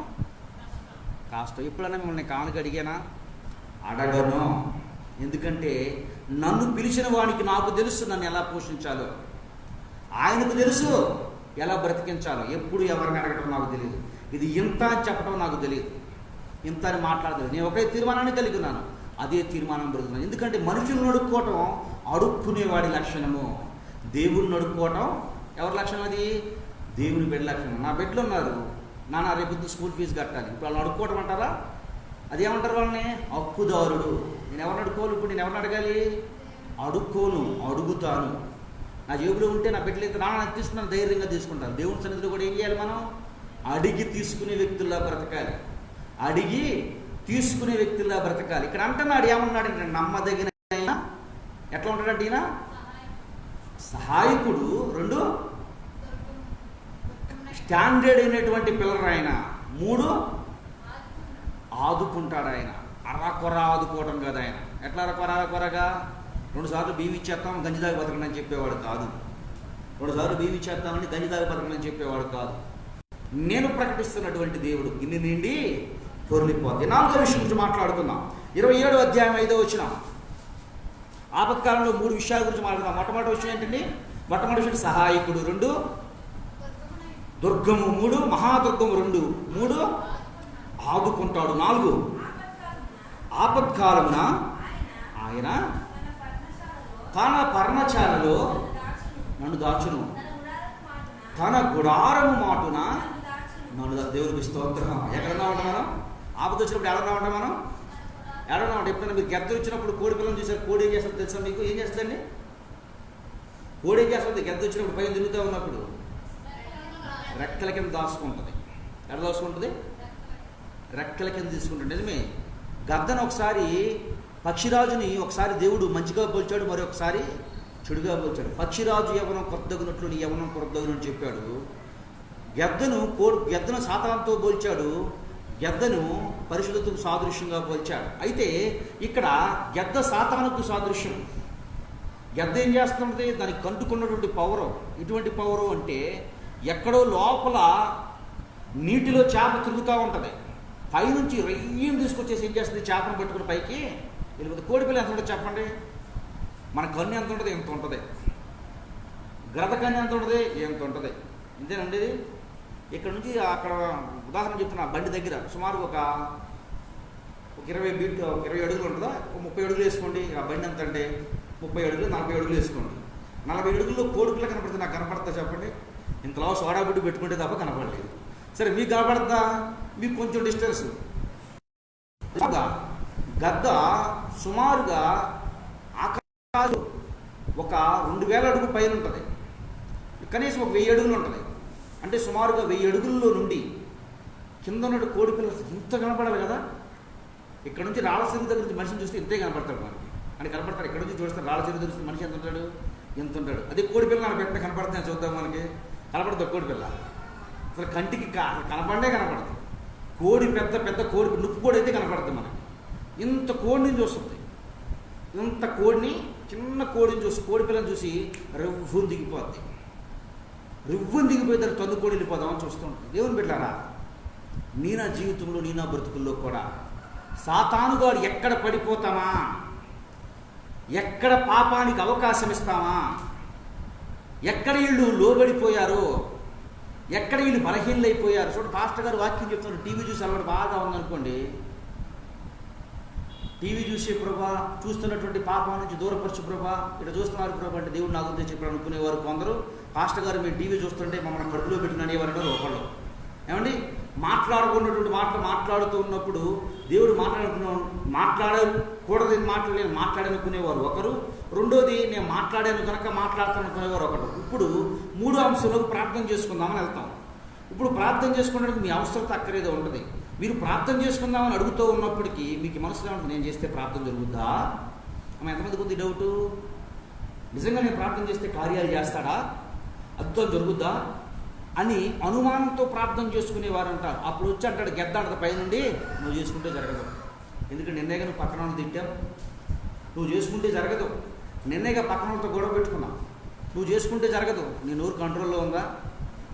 కాస్త. ఎప్పుడైనా మిమ్మల్ని కానుక అడిగానా? అడగను. ఎందుకంటే నన్ను పిలిచిన వానికి నాకు తెలుసు నన్ను ఎలా పోషించాలో, ఆయనకు తెలుసు ఎలా బ్రతికించాలో. ఎప్పుడు ఎవరిని అడగటం నాకు తెలియదు. ఇది ఇంత అని చెప్పడం నాకు తెలియదు, ఇంత అని మాట్లాడలేదు. నేను ఒకే తీర్మానాన్ని కలిగి ఉన్నాను, అదే తీర్మానం బ్రతుకున్నాను. ఎందుకంటే మనుషులు నడుక్కోవటం అడుక్కునేవాడి లక్షణము, దేవుని నడుక్కోవటం ఎవరి లక్షణం? అది దేవుని బిడ్డ లక్షణం. నా బిడ్డలు ఉన్నారు, నాన్న రేపు స్కూల్ ఫీజు కట్టాలి, ఇప్పుడు వాళ్ళు అడుక్కోవటం అంటారా? అదేమంటారు వాళ్ళని? హక్కుదారుడు. నేను ఎవరిని అడుక్కోవాలి? ఇప్పుడు నేను ఎవరిని అడగాలి? అడుక్కోను, అడుగుతాను. నా జేబులో ఉంటే నా బిడ్డలు అయితే నాన్న తీసుకున్నాను, ధైర్యంగా తీసుకుంటాను. దేవుని సన్నిధిలో కూడా ఏం చేయాలి మనం? అడిగి తీసుకునే వ్యక్తుల్లా బ్రతకాలి, అడిగి తీసుకునే వ్యక్తుల్లా బ్రతకాలి. ఇక్కడ అంటున్నాడు, ఏమన్నాడు? నమ్మదగిన ఎట్లా ఉంటాడంటే ఈయన సహాయకుడు, 2 స్టాండర్డ్ అయినటువంటి పిల్లలు ఆయన, 3 ఆదుకుంటాడు ఆయన. అరకొర ఆదుకోవడం కదా ఆయన. ఎట్లా అరకొరగా 2 సార్లు బియ్యం ఇచ్చేస్తాం గంజిదాగి బతకండి అని చెప్పేవాడు కాదు. 2 సార్లు బియ్యం ఇచ్చేస్తామని గంజిదాగి బతకండి అని చెప్పేవాడు కాదు. నేను ప్రకటిస్తున్నటువంటి దేవుడు గిన్నె నిండి పొర్లిపోద్ది. 4వ విషయం గురించి మాట్లాడుకుందాం. 27వ అధ్యాయం 5వ వచనం. ఆపత్కాలంలో 3 విషయాల గురించి మాట్లాడుకుందాం. మొట్టమొదటి విషయం ఏంటండి? మొట్టమొదటి విషయం సహాయకుడు, 2 దుర్గము, 3 మహాదుర్గము, 3 ఆదుకుంటాడు, 4 ఆపత్కాలమున ఆయన తన పర్ణశాలలో నన్ను దాచును, తన గుడారము మాటున నన్ను. దేవునికి స్తోత్రం. ఎక్కడన్నా ఉంటాం మనం? ఆపద వచ్చినప్పుడు ఎక్కడన్నా ఉంటాం మనం? ఎక్కడన్నా ఉంటాం. ఎప్పుడైనా మీరు గెద్దలు వచ్చినప్పుడు కోడి పిల్లలు చూసారు, కోడి ఏం చేస్తుంది తెలుసా మీకు? ఏం చేస్తుందండి కోడి? ఏం చేస్తుంది? గెద్ద వచ్చినప్పుడు పైన తిరుగుతూ ఉన్నప్పుడు రెక్కల కింద దాచుకుంటుంది. ఎక్కడ దాచుకుంటుంది? రెక్కల కింద తీసుకుంటుంది. నిజమే. గద్దను ఒకసారి, పక్షిరాజుని ఒకసారి దేవుడు మంచిగా పోల్చాడు, మరొకసారి చెడుగా పోల్చాడు. పక్షిరాజు యవ్వనం కొరదగినట్లు నీ యవ్వనం కొరదగినట్టు చెప్పాడు. గెద్దను సాతానుతో పోల్చాడు, గెద్దను పరిశుద్ధతకు సాదృశ్యంగా పోల్చాడు. అయితే ఇక్కడ గెద్ద సాతానుకు సాదృశ్యం. గెద్ద ఏం చేస్తుంది? దానికి కంటుకున్నటువంటి పవరు. ఇటువంటి పవరు అంటే ఎక్కడో లోపల నీటిలో చేప తిరుగుతూ ఉంటుంది, పైనుంచి రయ్యం తీసుకొచ్చేసి ఏం చేస్తుంది? చేపను పట్టుకుని పైకి వెళ్ళిపోతుంది. కోడిపిల్ల ఎంత ఉంటుంది చెప్పండి? మన కన్ను ఎంత ఉంటుంది? ఎంత ఉంటుంది. గ్రద్ద కన్ను ఎంత ఉంటుంది? ఎంత ఉంటుంది. ఇంతేనండి. ఇక్కడ నుంచి అక్కడ ఉదాహరణ చెప్తున్నా, బండి దగ్గర సుమారు ఒక 20 అడుగులు ఉంటుందా? 30 అడుగులు వేసుకోండి. ఆ బండి ఎంత అంటే 30 అడుగులు, 40 అడుగులు వేసుకోండి. 40 అడుగుల్లో కోడిపిల్ల కనపడుతుంది, నాకు కనపడతా చెప్పండి? ఇంతలో సోడా బుడ్డి పెట్టుకుంటే తప్ప కనపడలేదు. సరే మీకు కనపడద్దా? మీకు కొంచెం డిస్టెన్స్. గద్ద సుమారుగా ఆకాశం ఒక 2000 అడుగు పైన ఉంటుంది, కనీసం ఒక 1000 అడుగులు ఉంటుంది. అంటే సుమారుగా 1000 అడుగుల్లో నుండి కింద ఉన్న కోడి పిల్లలు ఇంత కనపడాలి కదా. ఇక్కడ నుంచి రాళ్ళ చెరువు దగ్గర నుంచి మనిషిని చూస్తే ఇంతే కనపడతాడు మనకి, అని కనపడతారు. ఇక్కడ నుంచి చూస్తే రాళ్ళ చెరువు దగ్గర మనిషి ఎంత ఉంటాడు, ఎంత ఉంటాడు. అదే కోడి పిల్ల నాకు పెట్టిన కనపడుతుంది చూద్దాం, మనకి కనపడదు కోడి పిల్ల. అసలు కంటికి కనపడే కనపడదు. కోడి పెద్ద పెద్ద కోడి, నుప్పు కోడి అయితే కనపడుతుంది మనకి. ఇంత కోడిని చూస్తుంది, ఇంత కోడిని, చిన్న కోడిని చూసి, కోడి పిల్లని చూసి రివ్వుని దిగిపోద్ది. రివ్వుని దిగిపోయి దాన్ని తొందు కోడి వెళ్ళిపోదామని చూస్తూ ఉంటుంది. దేవుని బిడ్డలారా, నీ నా జీవితంలో, నీ నా బ్రతుకుల్లో కూడా సాతానుగాడు ఎక్కడ పడిపోతామా, ఎక్కడ పాపానికి అవకాశం ఇస్తామా, ఎక్కడ వీళ్ళు లోబడిపోయారో, ఎక్కడ వీళ్ళు బలహీనైపోయారు. చూడండి, పాస్టర్ గారు వాక్యం చెప్తున్నారు. టీవీ చూసి అలవాటు బాగా ఉందనుకోండి, టీవీ చూసే ప్రభా, చూస్తున్నటువంటి పాపం నుంచి దూరపరచు ప్రభా, ఇక్కడ చూస్తున్నారు ప్రభా అంటే దేవుడు నా గురించి చెప్పాడు అనుకునేవారు కొందరు. పాస్టర్ గారు మేము టీవీ చూస్తుంటే మమ్మల్ని కడుపులో పెట్టిన అనేవారు ఒకళ్ళు. ఏమండి, మాట్లాడుకున్నటువంటి మాటలు మాట్లాడుతూ ఉన్నప్పుడు దేవుడు మాట్లాడకూడదని మాటలు నేను మాట్లాడనుకునేవారు ఒకరు. రెండోది, నేను మాట్లాడాను కనుక మాట్లాడతాను అనుకునేవారు ఒకరు. ఇప్పుడు 3వ అంశంలోకి ప్రార్థన చేసుకుందామని వెళ్తాం. ఇప్పుడు ప్రార్థన చేసుకోవడానికి మీ అవసరత అక్కరేదో ఉంటుంది. మీరు ప్రార్థన చేసుకుందామని అడుగుతూ ఉన్నప్పటికీ మీకు మనసులో ఉంటుంది, నేను చేస్తే ప్రార్థన జరుగుద్దా? ఆమె ఎంతమందికి ఉంది డౌటు? నిజంగా నేను ప్రార్థన చేస్తే కార్యాలు చేస్తాడా, అద్భుతం జరుగుద్దా అని అనుమానంతో ప్రార్థన చేసుకునేవారు అంటారు. అప్పుడు వచ్చి అంటాడు, గెద్ద అంటది పైనుండి, నువ్వు చేసుకుంటే జరగదు. ఎందుకంటే నిన్నేగా నువ్వు పక్కన వాళ్ళని తిట్టావు, నువ్వు చేసుకుంటే జరగదు. నిన్నేగా పక్కన వాళ్ళతో గొడవ పెట్టుకున్నావు, నువ్వు చేసుకుంటే జరగదు. నీ నోరు కంట్రోల్లో ఉందా?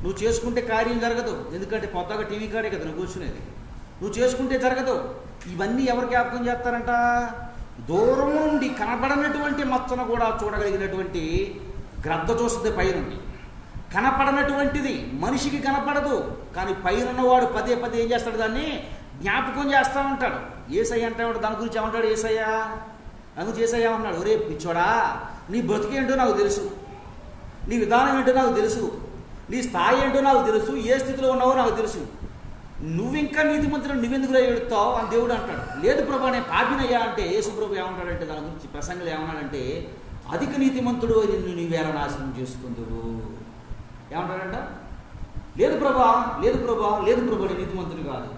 నువ్వు చేసుకుంటే కార్యం జరగదు. ఎందుకంటే పొద్దుగా టీవీ కాడే కదా నువ్వు కూర్చునేది. నువ్వు చేసుకుంటే జరగదు. ఇవన్నీ ఎవరు జ్ఞాపకం చేస్తారంట? దూరం నుండి కనపడనటువంటి మచ్చను కూడా చూడగలిగినటువంటి గ్రద్ద చూస్తుంది పైనుండి. కనపడనటువంటిది మనిషికి కనపడదు, కానీ పైన ఉన్నవాడు పదే పదే ఏం చేస్తాడు, దాన్ని జ్ఞాపకం చేస్తూ ఉంటాడు. యేసయ్య అంటాడు, దాని గురించి ఏమంటాడు యేసయ్య? దాని గురించి యేసయ్య అన్నాడు, ఒరే పిచ్చోడా, నీ బ్రతికేంటో నాకు తెలుసు, నీ విధానం ఏంటో నాకు తెలుసు, నీ స్థాయి ఏంటో నాకు తెలుసు, ఏ స్థితిలో ఉన్నావో నాకు తెలుసు. నువ్వింకా నీతిమంతుడు నువ్వెందుకు ఎడుతావు అని దేవుడు అంటాడు. లేదు ప్రభా, నేను పాపినయ్యా అంటే యేసు ప్రభు ఏమంటాడంటే, దాని గురించి ప్రసంగంలో ఏమన్నాడంటే, అధిక నీతిమంతుడు నిన్ను నీవేళ నాశనం చేసుకుందువు ఏమంటాడంట? లేదు ప్రభా, లేదు ప్రభా, లేదు ప్రభా, నేను నీతిమంతుడు కాదు.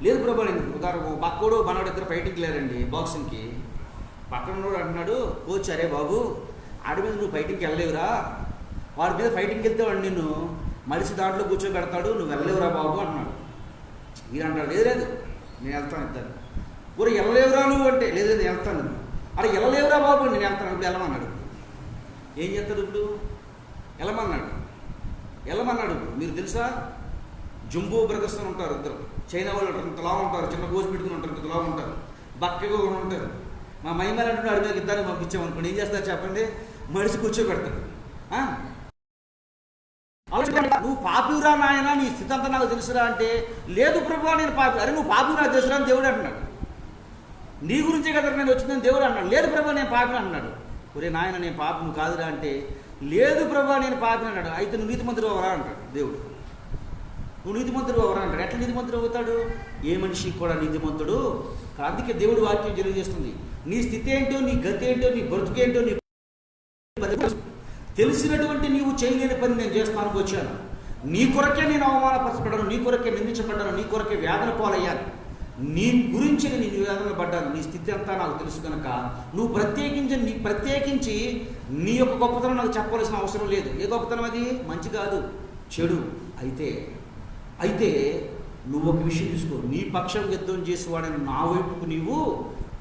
లేదు ప్రభా, నేను ఉదాహరణ బక్కోడు మనోడు ఇద్దరు ఫైటింగ్కి లేరండి బాక్సింగ్కి. పక్కన అంటున్నాడు, కోచ్ అరే బాబు, ఆడి మీద నువ్వు ఫైటింగ్కి వెళ్ళలేవురా, వాడి మీద ఫైటింగ్కి వెళ్తే వాడు నిన్ను మనిషి దాంట్లో కూర్చోబెడతాడు, నువ్వు వెళ్ళలేవురా బాబు అంటున్నాడు. ఈయన అంటాడు, లేదు లేదు నేను వెళ్తాను. ఇద్దరు ఊరు వెళ్ళలేవురా నువ్వు అంటే, లేదు నేను వెళ్తాను. అరే వెళ్ళలేవురా బాబు, నేను వెళ్తాను. ఇప్పుడు వెళ్ళమన్నాడు. ఏం చేస్తాడు ఇప్పుడు? వెళ్ళమన్నాడు. మీరు తెలుసా, జంబో బ్రదర్స్ అని ఉంటారు ఇద్దరు, చైనా వాళ్ళు ఉంటారు, ఇంతలా ఉంటారు, చిన్న గోజు పెట్టుకుని ఉంటారు, ఇంతలా ఉంటారు, బక్కగా కూడా ఉంటారు. మా మైమల్ అంటున్నాడు, అడి మీద ఇద్దరిని పంపించామనుకోండి, ఏం చేస్తారు చెప్పండి? మనిషి కూర్చోబెడతాడు. నువ్వు పాపివురా నాయన, నీ స్థితి అంతా నాకు తెలుసురా అంటే, లేదు ప్రభు నేను పాపి. అరే నువ్వు పాపివురా తెలుసురా అని దేవుడు అంటున్నాడు. నీ గురించే కదా నేను వచ్చిందని దేవుడు అన్నాడు. లేదు ప్రభు నేను పాపిని అన్నాడు. ఒరే నాయన, నేను పాపను కాదురా అంటే, లేదు ప్రభు నేను పాపిని అన్నాడు. అయితే నువ్వు నీతిమంతుడు అవరా అంటాడు దేవుడు. నువ్వు నీతిమంతుడు అవరా అంటాడు. ఎట్లా నీతిమంతుడు అవుతాడు? ఏ మనిషికి కూడా నీతిమంతుడు. అందుకే దేవుడు వాక్యం తెలియజేస్తుంది, నీ స్థితి ఏంటో, నీ గతి ఏంటో, నీ బ్రతుకేంటో నీ తెలిసినటువంటి నీవు చేయలేని పని నేను చేస్తానికి వచ్చాను. నీ కొరకే నేను అవమానపరచబడ్డాను, నీ కొరకే నిందించబడ్డాను, నీ కొరకే వేదన పాలయ్యాను, నీ గురించి నేను వేదన పడ్డాను. నీ స్థితి అంతా నాకు తెలుసు కనుక నువ్వు ప్రత్యేకించి నీ యొక్క గొప్పతనం నాకు చెప్పవలసిన అవసరం లేదు. ఏ గొప్పతనం అది? మంచి కాదు, చెడు. అయితే నువ్వు ఒక విషయం తీసుకో, నీ పక్షం యుద్ధం చేసేవాడని నా వైపుకు నీవు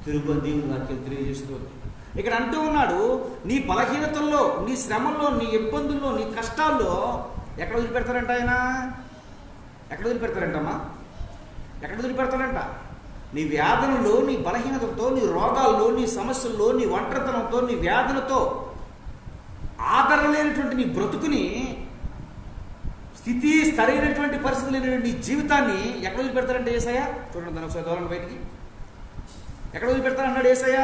తిరుగు. దేవుని వాక్యం తెలియజేస్తుంది. ఇక్కడ అంటూ ఉన్నాడు, నీ బలహీనతల్లో, నీ శ్రమల్లో, నీ ఇబ్బందుల్లో, నీ కష్టాల్లో ఎక్కడ వదిలిపెడతారంట ఆయన? ఎక్కడ వదిలిపెడతారంటమ్మా? ఎక్కడ వదిలిపెడతారంట? నీ వేదనలో, నీ బలహీనతతో, నీ రోగాల్లో, నీ సమస్యల్లో, నీ ఒంటరితనంతో, నీ వేదనతో ఆదరణ లేనటువంటి నీ బ్రతుకుని, స్థితి సరైనటువంటి పరిస్థితి లేనటువంటి నీ జీవితాన్ని ఎక్కడ వదిలిపెడతారంటే యేసయ్య? చూడండి దాని ఒకసారి దూరం బయటికి. ఎక్కడ వదిలిపెడతారన్నాడు యేసయ్య?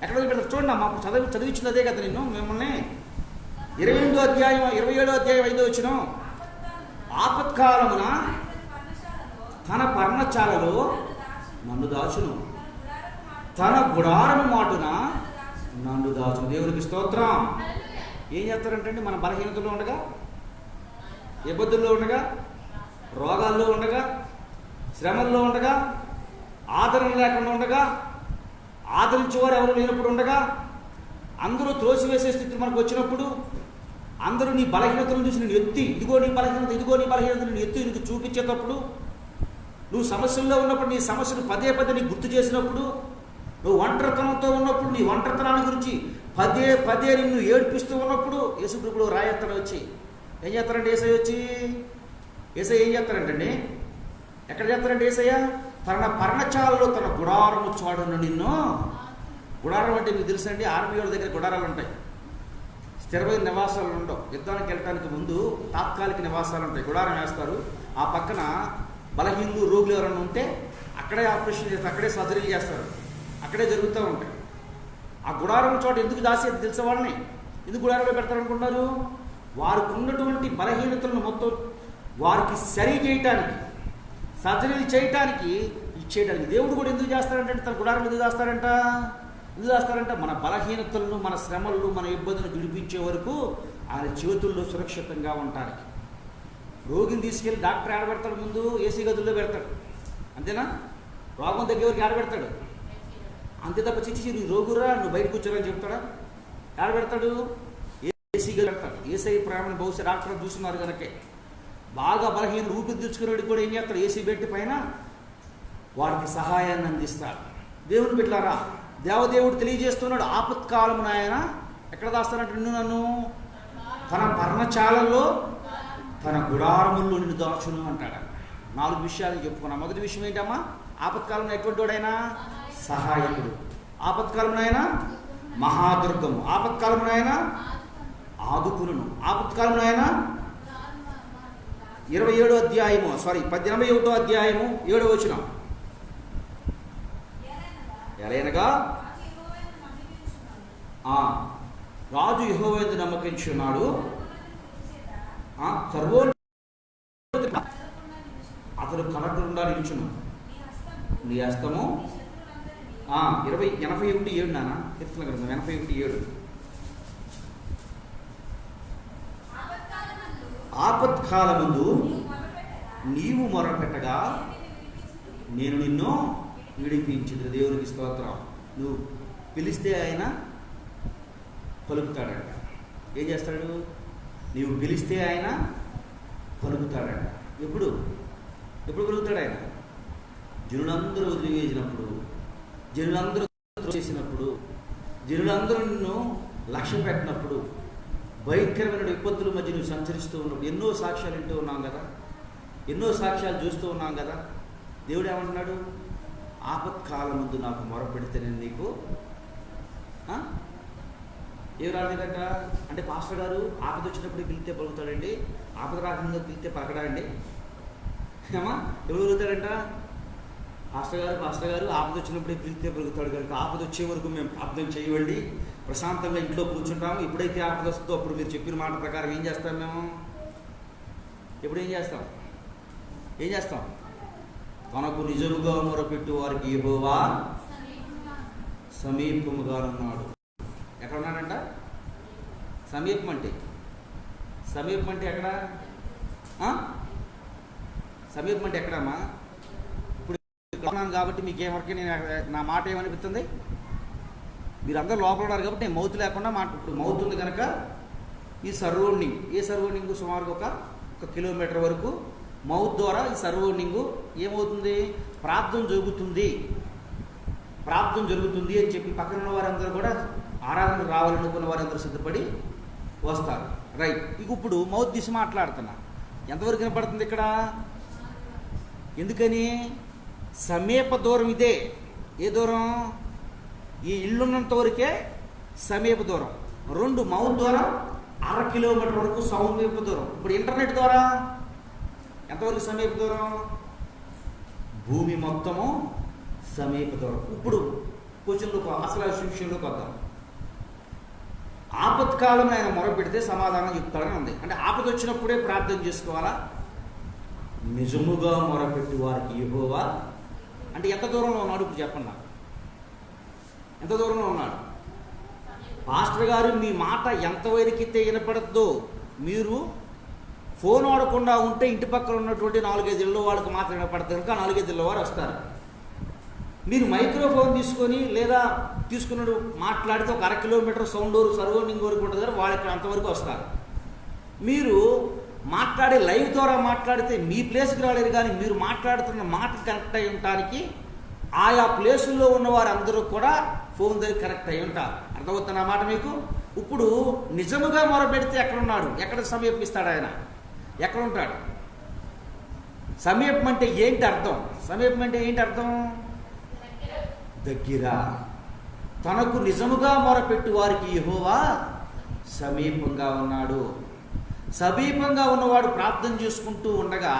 ఎక్కడ వదిలిపెడతారు? చూడండి అమ్మా, చదివించింది అదే కదా నిన్ను, మిమ్మల్ని 27వ అధ్యాయం 5వ వచనం. ఆపత్కాలమున తన పర్ణశాలలో నన్ను దాచును, తన గుడారము మాటున నన్ను దాచును. దేవునికి స్తోత్రం. ఏం చేస్తారంటే మన బలహీనతలో ఉండగా, ఇబ్బందుల్లో ఉండగా, రోగాల్లో ఉండగా, శ్రమల్లో ఉండగా, ఆదరణ లేకుండా ఉండగా, ఆదరించేవారు ఎవరు లేనప్పుడు ఉండగా, అందరూ త్రోసివేసే స్థితి మనకు వచ్చినప్పుడు, అందరూ నీ బలహీనతలను చూసి నేను ఎత్తి ఇదిగో నీ బలహీనత నేను ఎత్తి నీకు చూపించేటప్పుడు, నువ్వు సమస్యల్లో ఉన్నప్పుడు నీ సమస్యను పదే పదే నీకు గుర్తు చేసినప్పుడు, నువ్వు ఒంటరితనంతో ఉన్నప్పుడు నీ ఒంటరితనాన్ని గురించి పదే పదే నిన్ను ఏడ్పిస్తూ ఉన్నప్పుడు యేసుప్రభుడు రాయెత్తాడు వచ్చి ఏం చేస్తారంటే ఏసయ్య ఏం చేస్తారంటండి? ఎక్కడ చేస్తారంటే ఏసయ్య తన పర్ణశాలలో తన గుడారము చాటున నిన్ను. గుడారం అంటే మీకు తెలుసండి, ఆర్మీ వాళ్ళ దగ్గర గుడారాలు ఉంటాయి, స్థిరమైన నివాసాలు ఉండవు. యుద్ధానికి వెళ్ళడానికి ముందు తాత్కాలిక నివాసాలు ఉంటాయి, గుడారం వేస్తారు. ఆ పక్కన బలహీనులు రోగులు ఎవరైనా ఉంటే అక్కడే ఆపరేషన్ చేస్తారు, అక్కడే సర్జరీలు చేస్తారు, అక్కడే జరుగుతూ ఉంటాయి. ఆ గుడారం చోట ఎందుకు దాసేది తెలిసే వాళ్ళని ఎందుకు గుడారంలో పెడతారనుకుంటున్నారు? వారికి ఉన్నటువంటి బలహీనతలను మొత్తం వారికి సరి చేయటానికి, సర్జరీలు చేయటానికి, ఇచ్చేయడానికి. దేవుడు కూడా ఎందుకు చేస్తారంటే తన గుడారం ఎందుకు చేస్తారంట మన బలహీనతలను, మన శ్రమలను, మన ఇబ్బందులను విడిపించే వరకు ఆయన చేతుల్లో సురక్షితంగా ఉండటానికి. రోగిని తీసుకెళ్ళి డాక్టర్ ఆడబెడతాడు, ముందు ఏసీ గదుల్లో పెడతాడు, అంతేనా? రోగం తగ్గేవరకు ఆడబెడతాడు, అంతే తప్ప చిచ్చి నీ రోగురా నువ్వు బయట కూర్చోరని చెప్తాడా? ఆడబెడతాడు, ఏసీ గది పెడతాడు. ఏసీ ప్రాణం బహుశా డాక్టర్ చూస్తున్నారు కనుకే. బాగా బలహీన ఊపిరి తెచ్చుకునేవాడికి కూడా ఏం చేస్తాడు? ఏసీ పెట్టి పైన వాడికి సహాయాన్ని అందిస్తాడు. దేవుని బిడ్డలారా, దేవదేవుడు తెలియజేస్తున్నాడు, ఆపత్కాలమున ఆయన ఎక్కడ దాస్తానంటే నన్ను తన పర్ణశాలలో తన గుడారముల్లో నిన్ను దాచును అంటాడు. 4 విషయాలు చెప్పుకున్నా. మొదటి విషయం ఏంటమ్మా? ఆపత్కాలంలో ఎటువంటి వాడైనా సహాయకుడు, ఆపత్కాలంలో ఆయన మహాదుర్గము, ఆపత్కాలంలో ఆయన ఆదుకును, ఆపత్కాలంలో ఆయన 81వ అధ్యాయము 7వ వచనం. ఎలయనగా రాజు యెహోవాయందు నమ్మకించున్నాడు, అతడు కలగకుండా నిలుచును, నీ హస్తము 81:7 నాన్న కీర్తన గ్రంథం 81:7. ఆపత్కాలమందు నీవు మొరపెట్టగా నేను నిన్ను విడిపించుదు. దేవునికి స్తోత్రం. నువ్వు పిలిస్తే ఆయన పలుకుతాడంట. ఏం చేస్తాడు? నీవు పిలిస్తే ఆయన పలుకుతాడంట. ఎప్పుడు పలుకుతాడు ఆయన? జనులందరూ వదిలివేసినప్పుడు, జనులందరూ చేసినప్పుడు, జనులందరూ నిన్ను లక్ష్య పెట్టినప్పుడు, భయంకరమైన విపత్తుల మధ్య నువ్వు సంచరిస్తూ ఉన్నప్పుడు, ఎన్నో సాక్ష్యాలు వింటూ ఉన్నాం కదా, ఎన్నో సాక్ష్యాలు చూస్తూ ఉన్నాం కదా. దేవుడు ఏమంటున్నాడు? ఆపత్కాలం ముందు నాకు మొరపెడితే నేను నీకు ఏం రాలేదంట. అంటే పాస్టర్ గారు ఆపద వచ్చినప్పుడు పిలిస్తే పలుకుతాడండి, ఆపద రాకుండా పిలిస్తే పలకడా అండి? ఏమా ఎవరు పలుకుతాడంట? పాస్టర్ గారు ఆపద వచ్చినప్పుడే పిలిస్తే పలుకుతాడు కనుక ఆపద వచ్చే వరకు మేము ప్రార్థన చేయవండి, ప్రశాంతంగా ఇంట్లో కూర్చుంటాము. ఎప్పుడైతే ఆపద వస్తుందో అప్పుడు మీరు చెప్పిన మాట ప్రకారం ఏం చేస్తాం? మేము ఎప్పుడు ఏం చేస్తాం? తనకు నిజముగా మొరపెట్టు వారికి యెహోవా సమీపముగా ఉన్నాడు. ఎక్కడ ఉన్నాడంట? సమీపం అంటే ఎక్కడ? సమీపం అంటే ఎక్కడమ్మా? ఇప్పుడు ఉన్నాను కాబట్టి మీకేమరికి నేను నా మాట ఏమనిపిస్తుంది? మీరందరూ లోపల ఉన్నారు కాబట్టి నేను మౌత్ లేకుండా ఇప్పుడు మౌత్ ఉంది కనుక ఈ సరౌండింగ్, సుమారుగా ఒక కిలోమీటర్ వరకు మౌత్ ద్వారా ఈ సరౌండింగ్ ఏమవుతుంది? ప్రార్థన జరుగుతుంది అని చెప్పి పక్కన ఉన్న వారందరూ కూడా ఆరాధన రావాలనుకున్న వారందరూ సిద్ధపడి వస్తారు. రైట్. ఇక ఇప్పుడు మౌత్ తీసి మాట్లాడుతున్నా. ఎంతవరకు వినపడుతుంది ఇక్కడ? ఎందుకని? సమీప దూరం ఇదే. ఏ దూరం? ఈ ఇల్లున్నంత వరకే సమీప దూరం. 2 మౌత్ ద్వారా 1/2 కిలోమీటర్ వరకు సమీప దూరం. ఇప్పుడు ఇంటర్నెట్ ద్వారా ఎంతవరకు సమీప దూరం? భూమి మొత్తము సమీప దూరం. ఇప్పుడు క్వశ్చన్లోకి, అసలు విషయంలోకి వద్దాం. ఆపత్కాలం ఆయన మొరపెడితే సమాధానం చెప్తాడని ఉంది. అంటే ఆపద వచ్చినప్పుడే ప్రార్థన చేసుకోవాలా? నిజముగా మొరపెట్టి వారికి యెహోవా అంటే ఎంత దూరంలో ఉన్నాడు ఇప్పుడు చెప్పండి నాకు. ఎంత దూరంలో ఉన్నాడు? పాస్టర్ గారు మీ మాట ఎంతవరకైతే వినపడద్దో, మీరు ఫోన్ వాడకుండా ఉంటే ఇంటి పక్కన ఉన్నటువంటి 4-5 ఇళ్ళ వాళ్ళకి మాత్రం వినపడతారు, ఇంకా 4-5 ఇళ్ళ వారు వస్తారు. మీరు మైక్రోఫోన్ తీసుకొని లేదా తీసుకున్నాడు మాట్లాడితే ఒక 1/2 కిలోమీటర్ సౌండ్ సరౌండింగ్ వరకు ఉంటుంది కదా, వాళ్ళకి అంతవరకు వస్తారు. మీరు మాట్లాడే లైవ్ ద్వారా మాట్లాడితే మీ ప్లేస్కి రాలేరు, కానీ మీరు మాట్లాడుతున్న మాట కనెక్ట్ అయి ఉండటానికి ఆయా ప్లేసుల్లో ఉన్న వారు అందరూ కూడా ఫోన్ దగ్గర కనెక్ట్ అయి ఉంటారు. అర్థమవుతున్న మాట మీకు? ఇప్పుడు నిజముగా మొరపెడితే ఎక్కడున్నాడు? ఎక్కడ సమీపిస్తాడు ఆయన? ఎక్కడ ఉంటాడు? సమీపం అంటే ఏంటి అర్థం? సమీపం అంటే ఏంటి అర్థం? దగ్గర. తనకు నిజముగా మొరపెట్టు వారికి యెహోవా సమీపంగా ఉన్నాడు. సమీపంగా ఉన్నవాడు ప్రార్థన చేసుకుంటూ ఉండగా,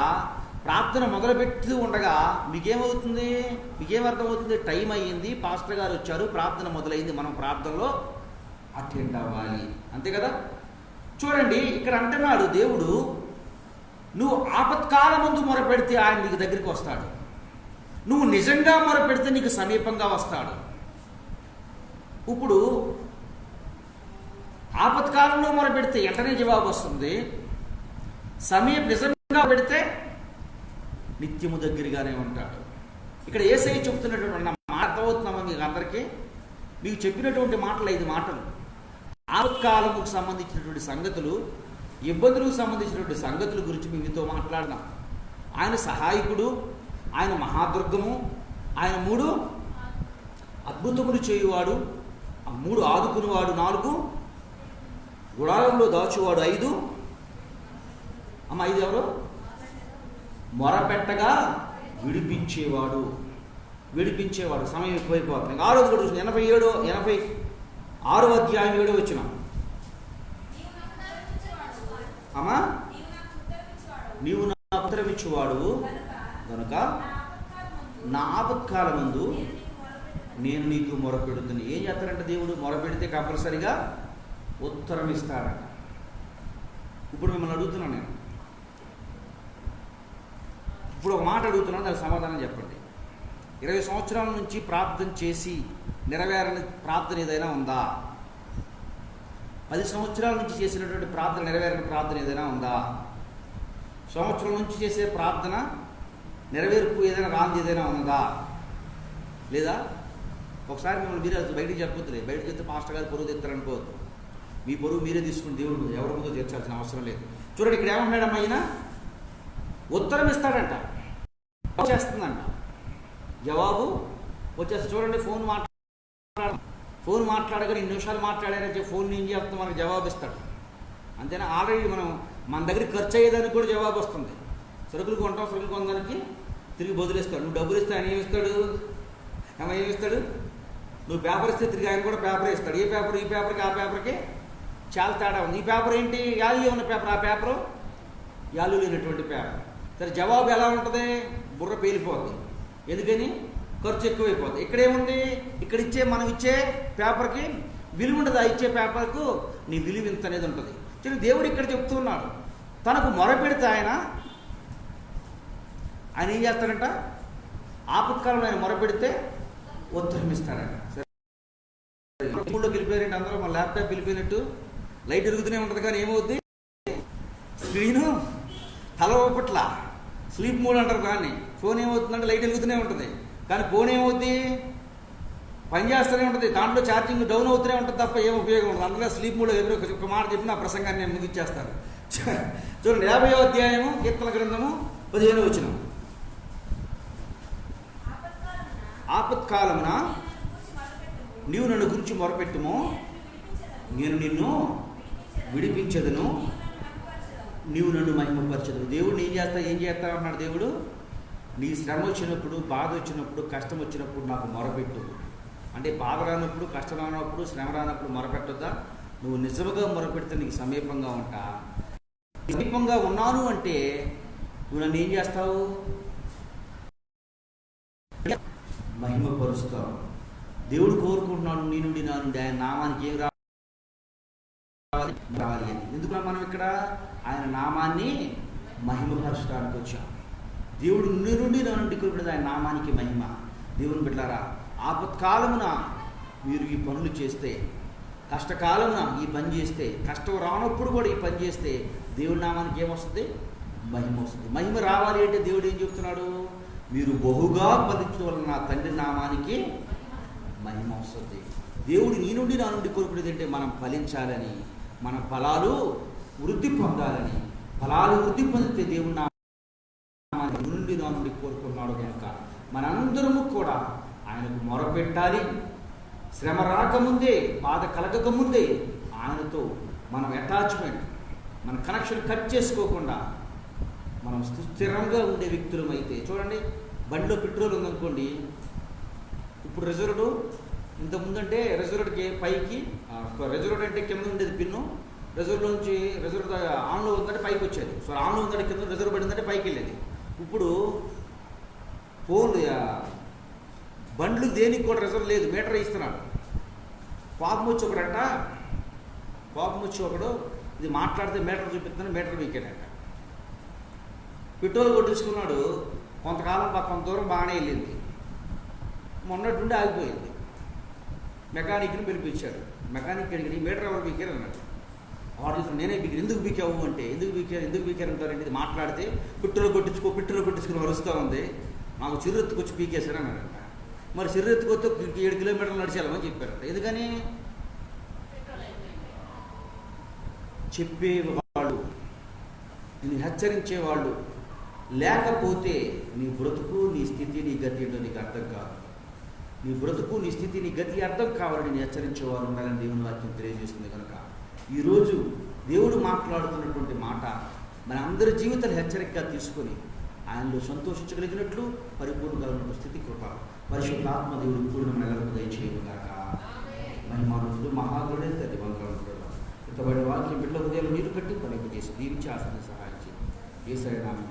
ప్రార్థన మొదలుపెడుతూ ఉండగా మీకేమవుతుంది? మీకేమర్థమవుతుంది? టైం అయ్యింది, పాస్టర్ గారు వచ్చారు, ప్రార్థన మొదలైంది, మనం ప్రార్థనలో అటెండ్ అవ్వాలి, అంతే కదా? చూడండి, ఇక్కడ అంటున్నాడు దేవుడు, నువ్వు ఆపత్కాలం ముందు మొరపెడితే ఆయన నీకు దగ్గరికి వస్తాడు. నువ్వు నిజంగా మొరపెడితే నీకు సమీపంగా వస్తాడు. ఇప్పుడు ఆపత్కాలంలో మొరపెడితే వెంటనే జవాబు వస్తుంది. నిజంగా పెడితే నిత్యము దగ్గరగానే ఉంటాడు. ఇక్కడ యేసయ్య చెప్తున్నటువంటి మాట అర్థమవుతున్నామా మీకు అందరికీ? మీకు చెప్పినటువంటి మాటలు 5 మాటలు. ఆపత్కాలముకు సంబంధించినటువంటి సంగతులు, ఇబ్బందులకు సంబంధించినటువంటి సంగతుల గురించి మీతో మాట్లాడదాం. ఆయన సహాయకుడు, ఆయన మహాదుర్గము, ఆయన 3 అద్భుతములు చేయువాడు, 3 ఆదుకునేవాడు, 4 గుడారంలో దాచువాడు, 5 ఎవరు? మొరపెట్టగా విడిపించేవాడు. సమయం ఎక్కువైపోతుంది. 6వ కూడా చూసిన 86వ అధ్యాయం 7వ వచనం. అమ్మా, నీవు నాకు ఉత్తరమిచ్చువాడు కనుక నా ఆపత్కాలమందు నేను నీకు మొరపెడుతున్నా. ఏం చేస్తారంటే దేవుడు మొరపెడితే కంపల్సరిగా ఉత్తరం ఇస్తాడంట. ఇప్పుడు మిమ్మల్ని అడుగుతున్నాను నేను, ఇప్పుడు ఒక మాట అడుగుతున్నాను, దానికి సమాధానం చెప్పండి. 20 సంవత్సరాల నుంచి ప్రార్థన చేసి నెరవేరని ప్రార్థన ఏదైనా ఉందా? 10 సంవత్సరాల నుంచి చేసినటువంటి ప్రార్థన నెరవేరని ప్రార్థన ఏదైనా ఉందా? సంవత్సరం నుంచి చేసే ప్రార్థన నెరవేర్పు ఏదైనా రాంది ఏదైనా ఉందా? లేదా? ఒకసారి మిమ్మల్ని మీరే బయటికి చెప్పొద్దులే. బయటకు చెప్తే పాస్టర్ గారు పొరుగు తెస్తారనుకోవద్దు. మీ పొరుగు మీరే తీసుకుని దేవుడు ముందు ఎవరి ముందు తీర్చాల్సిన అవసరం లేదు. చూడండి, ఇక్కడ ఏమంటున్నాడమ్మా, ఆయన ఉత్తరం ఇస్తాడంట, చేస్తుందంట, జవాబు వచ్చేస్తే. చూడండి, ఫోన్ మాట్లాడగా 2 నిమిషాలు మాట్లాడారని చెప్పి ఫోన్ ఏం చేస్తాం, మనకు జవాబు ఇస్తాడు. అంతేనా? ఆల్రెడీ మన దగ్గర ఖర్చు అయ్యేదానికి కూడా జవాబు వస్తుంది. సరుకులు కొంటాం, సరుకులు కొనడానికి తిరిగి బదులిస్తాడు. నువ్వు డబ్బులు ఇస్తే ఆయన ఏమిస్తాడు? ఏమిస్తాడు? నువ్వు పేపర్ ఇస్తే తిరిగి ఆయన కూడా పేపర్ ఇస్తాడు. ఏ పేపర్? ఈ పేపర్కి ఆ పేపర్కి చాలా తేడా ఉంది. ఈ పేపర్ ఏంటి? వాల్యూ ఉన్న పేపర్, ఆ పేపరు వాల్యూ లేనటువంటి పేపర్. సరే, జవాబు ఎలా ఉంటుంది? బుర్ర పేలిపోద్ది. ఎందుకని? ఖర్చు ఎక్కువైపోద్ది. ఇక్కడేముంది? మనం ఇచ్చే పేపర్కి విలువ ఉండదు. ఆ ఇచ్చే పేపర్కు నీ విలువ ఇంత అనేది ఉంటుంది. చూడండి, దేవుడు ఇక్కడ చెప్తున్నాడు, తనకు మొరపెడితే ఆయన ఏం చేస్తాడంట? ఆపత్కాలంలో ఆయన మొరపెడితే ఉత్తరం ఇస్తాడంట. సరే, మూడులోకి వెళ్ళిపోయారండి అందరూ. మన ల్యాప్టాప్ వెళ్ళిపోయినట్టు లైట్ ఎరుగుతూనే ఉంటుంది, కానీ ఏమవుద్ది? స్క్రీను తలవపట్ల స్లీప్ మోడ్ అంటారు. కానీ ఫోన్ ఏమవుతుందంటే లైట్ వెలుగుతూనే ఉంటుంది, కానీ ఫోన్ ఏమవుద్ది? పని చేస్తూనే ఉంటుంది. దాంట్లో ఛార్జింగ్ డౌన్ అవుతూనే ఉంటుంది తప్ప ఏం ఉపయోగం ఉంటుంది. అందులో స్లీప్ మోడ్ ఎవరో ఒక మాట చెప్పి నా ప్రసంగాన్ని నేను ముగించేస్తాను. చూడండి, 50వ అధ్యాయము కీర్తన గ్రంథము 15వ వచనం. ఆపత్కాలమున నీవు నన్ను గురించి మొరపెట్టుము, నేను నిన్ను విడిపించదును, నీవు నన్ను మహిమపరచదు. దేవుడు ఏం చేస్తా అన్నాడు దేవుడు? నీ శ్రమ వచ్చినప్పుడు, బాధ వచ్చినప్పుడు, కష్టం వచ్చినప్పుడు నాకు మొరపెట్టు. అంటే బాధ రానప్పుడు, కష్టం రానప్పుడు, శ్రమ రానప్పుడు మొరపెట్టొద్దా? నువ్వు నిజముగా మొరపెడితే నీకు సమీపంగా ఉంటా. సమీపంగా ఉన్నాను అంటే నువ్వు నన్ను ఏం చేస్తావు? మహిమపరుస్తావు. దేవుడు కోరుకుంటున్నాడు నీ నుండి, నా నుండి ఆయన నామానికి ఏం రా రావాలి అని. ఎందుకు మనం ఇక్కడ ఆయన నామాన్ని మహిమపరచడానికి వచ్చాం. దేవుడు నుండి నా నుండి కొనుక్కునేది ఆయన నామానికి మహిమ. దేవుని బిడ్డలారా, ఆపత్కాలమున మీరు ఈ పనులు చేస్తే, కష్టకాలమున ఈ పని చేస్తే, కష్టం రానప్పుడు కూడా ఈ పని చేస్తే దేవుడి నామానికి ఏమొస్తుంది? మహిమ వస్తుంది. మహిమ రావాలి అంటే దేవుడు ఏం చెప్తున్నాడు? మీరు బహుగా ఫలించడం వలన నా తండ్రి నామానికి మహిమ వస్తుంది. దేవుడు నీ నుండి నా నుండి కోరుకునేది అంటే మనం ఫలించాలని, మన ఫలాలు వృద్ధి పొందాలని. ఫలాలు వృద్ధి పొందితే దేవుడు నామాన్ని నుండి నా నుండి కోరుకున్నాడు కనుక మనందరము కూడా ఆయనకు మొరపెట్టాలి. శ్రమ రాకముందే, బాధ కలగకముందే ఆయనతో మనం అటాచ్మెంట్, మన కనెక్షన్ కట్ చేసుకోకుండా మనం స్థిరంగా ఉండే వ్యక్తులం అయితే, చూడండి, బండిలో పెట్రోల్ ఉందనుకోండి, ఇప్పుడు రిజర్వ్డ్ ఇంతకుముందంటే రిజర్వ్డ్కి పైకి, రిజర్వ్డ్ అంటే కింద ఉండేది పిన్ను, రిజర్వ్లోంచి రిజర్వ్ ఆన్లో ఉందంటే పైకి వచ్చేది. సో ఆన్లో ఉందంటే కింద, రిజర్వ్ పడిందంటే పైకి వెళ్ళేది. ఇప్పుడు ఫోన్ బండ్లు దేనికి కూడా రిజర్వ్ లేదు, మీటర్ ఇస్తున్నాడు. కోపం వచ్చి ఒకడు ఇది మాట్లాడితే మీటర్ చూపిస్తున్నాడు, మీటర్ వీకాడంట. పెట్రోల్ కొట్టించుకున్నాడు, కొంతకాలం కొంత దూరం బాగానే వెళ్ళింది, మొన్నట్టుండి ఆగిపోయింది. మెకానిక్ని పిలిపించాడు. మెకానిక్ అడిగి మీటర్ ఎవరు బీకారు అన్నాడు. వాడు నేనే బీకారు. ఎందుకు బీకావు అంటే, ఎందుకు బీకారు అంటారంటే, ఇది మాట్లాడితే పెట్రోల్ కొట్టించుకుని వరుస్తూ ఉంది, మాకు చిర్రెత్తుకొచ్చి పీకేశారు అన్నాడంట. మరి చిర్రెత్తుకొస్తే 7 కిలోమీటర్లు నడిచేయాలని చెప్పారంట. ఎందుకని? చెప్పేవాళ్ళు, నిన్ను హెచ్చరించేవాళ్ళు లేకపోతే నీ బ్రతుకు, నీ స్థితి, నీ గతి ఏంటో నీకు అర్థం కాదు. నీ బ్రతుకు, నీ స్థితి, నీ గతి అర్థం కావాలని నేను హెచ్చరించేవారు ఉండాలని దేవుని వాక్యం తెలియజేస్తుంది. కనుక ఈరోజు దేవుడు మాట్లాడుతున్నటువంటి మాట మన అందరి జీవితాలు హెచ్చరికగా తీసుకొని ఆయనలో సంతోషించగలిగినట్లు పరిపూర్ణమైన స్థితి కృప పరిశుద్ధాత్మ దేవుడు కూడిన మనలకు దయచేయగాక. మహిమానుడు మహాదుడే తల్లి వందలు ఇంతబడి వాక్యం బిడ్డల హృదయాలు నీరు కట్టి పనిపు చేసి దీవించి ఆసన సహాయం చేసి ఏసై నామం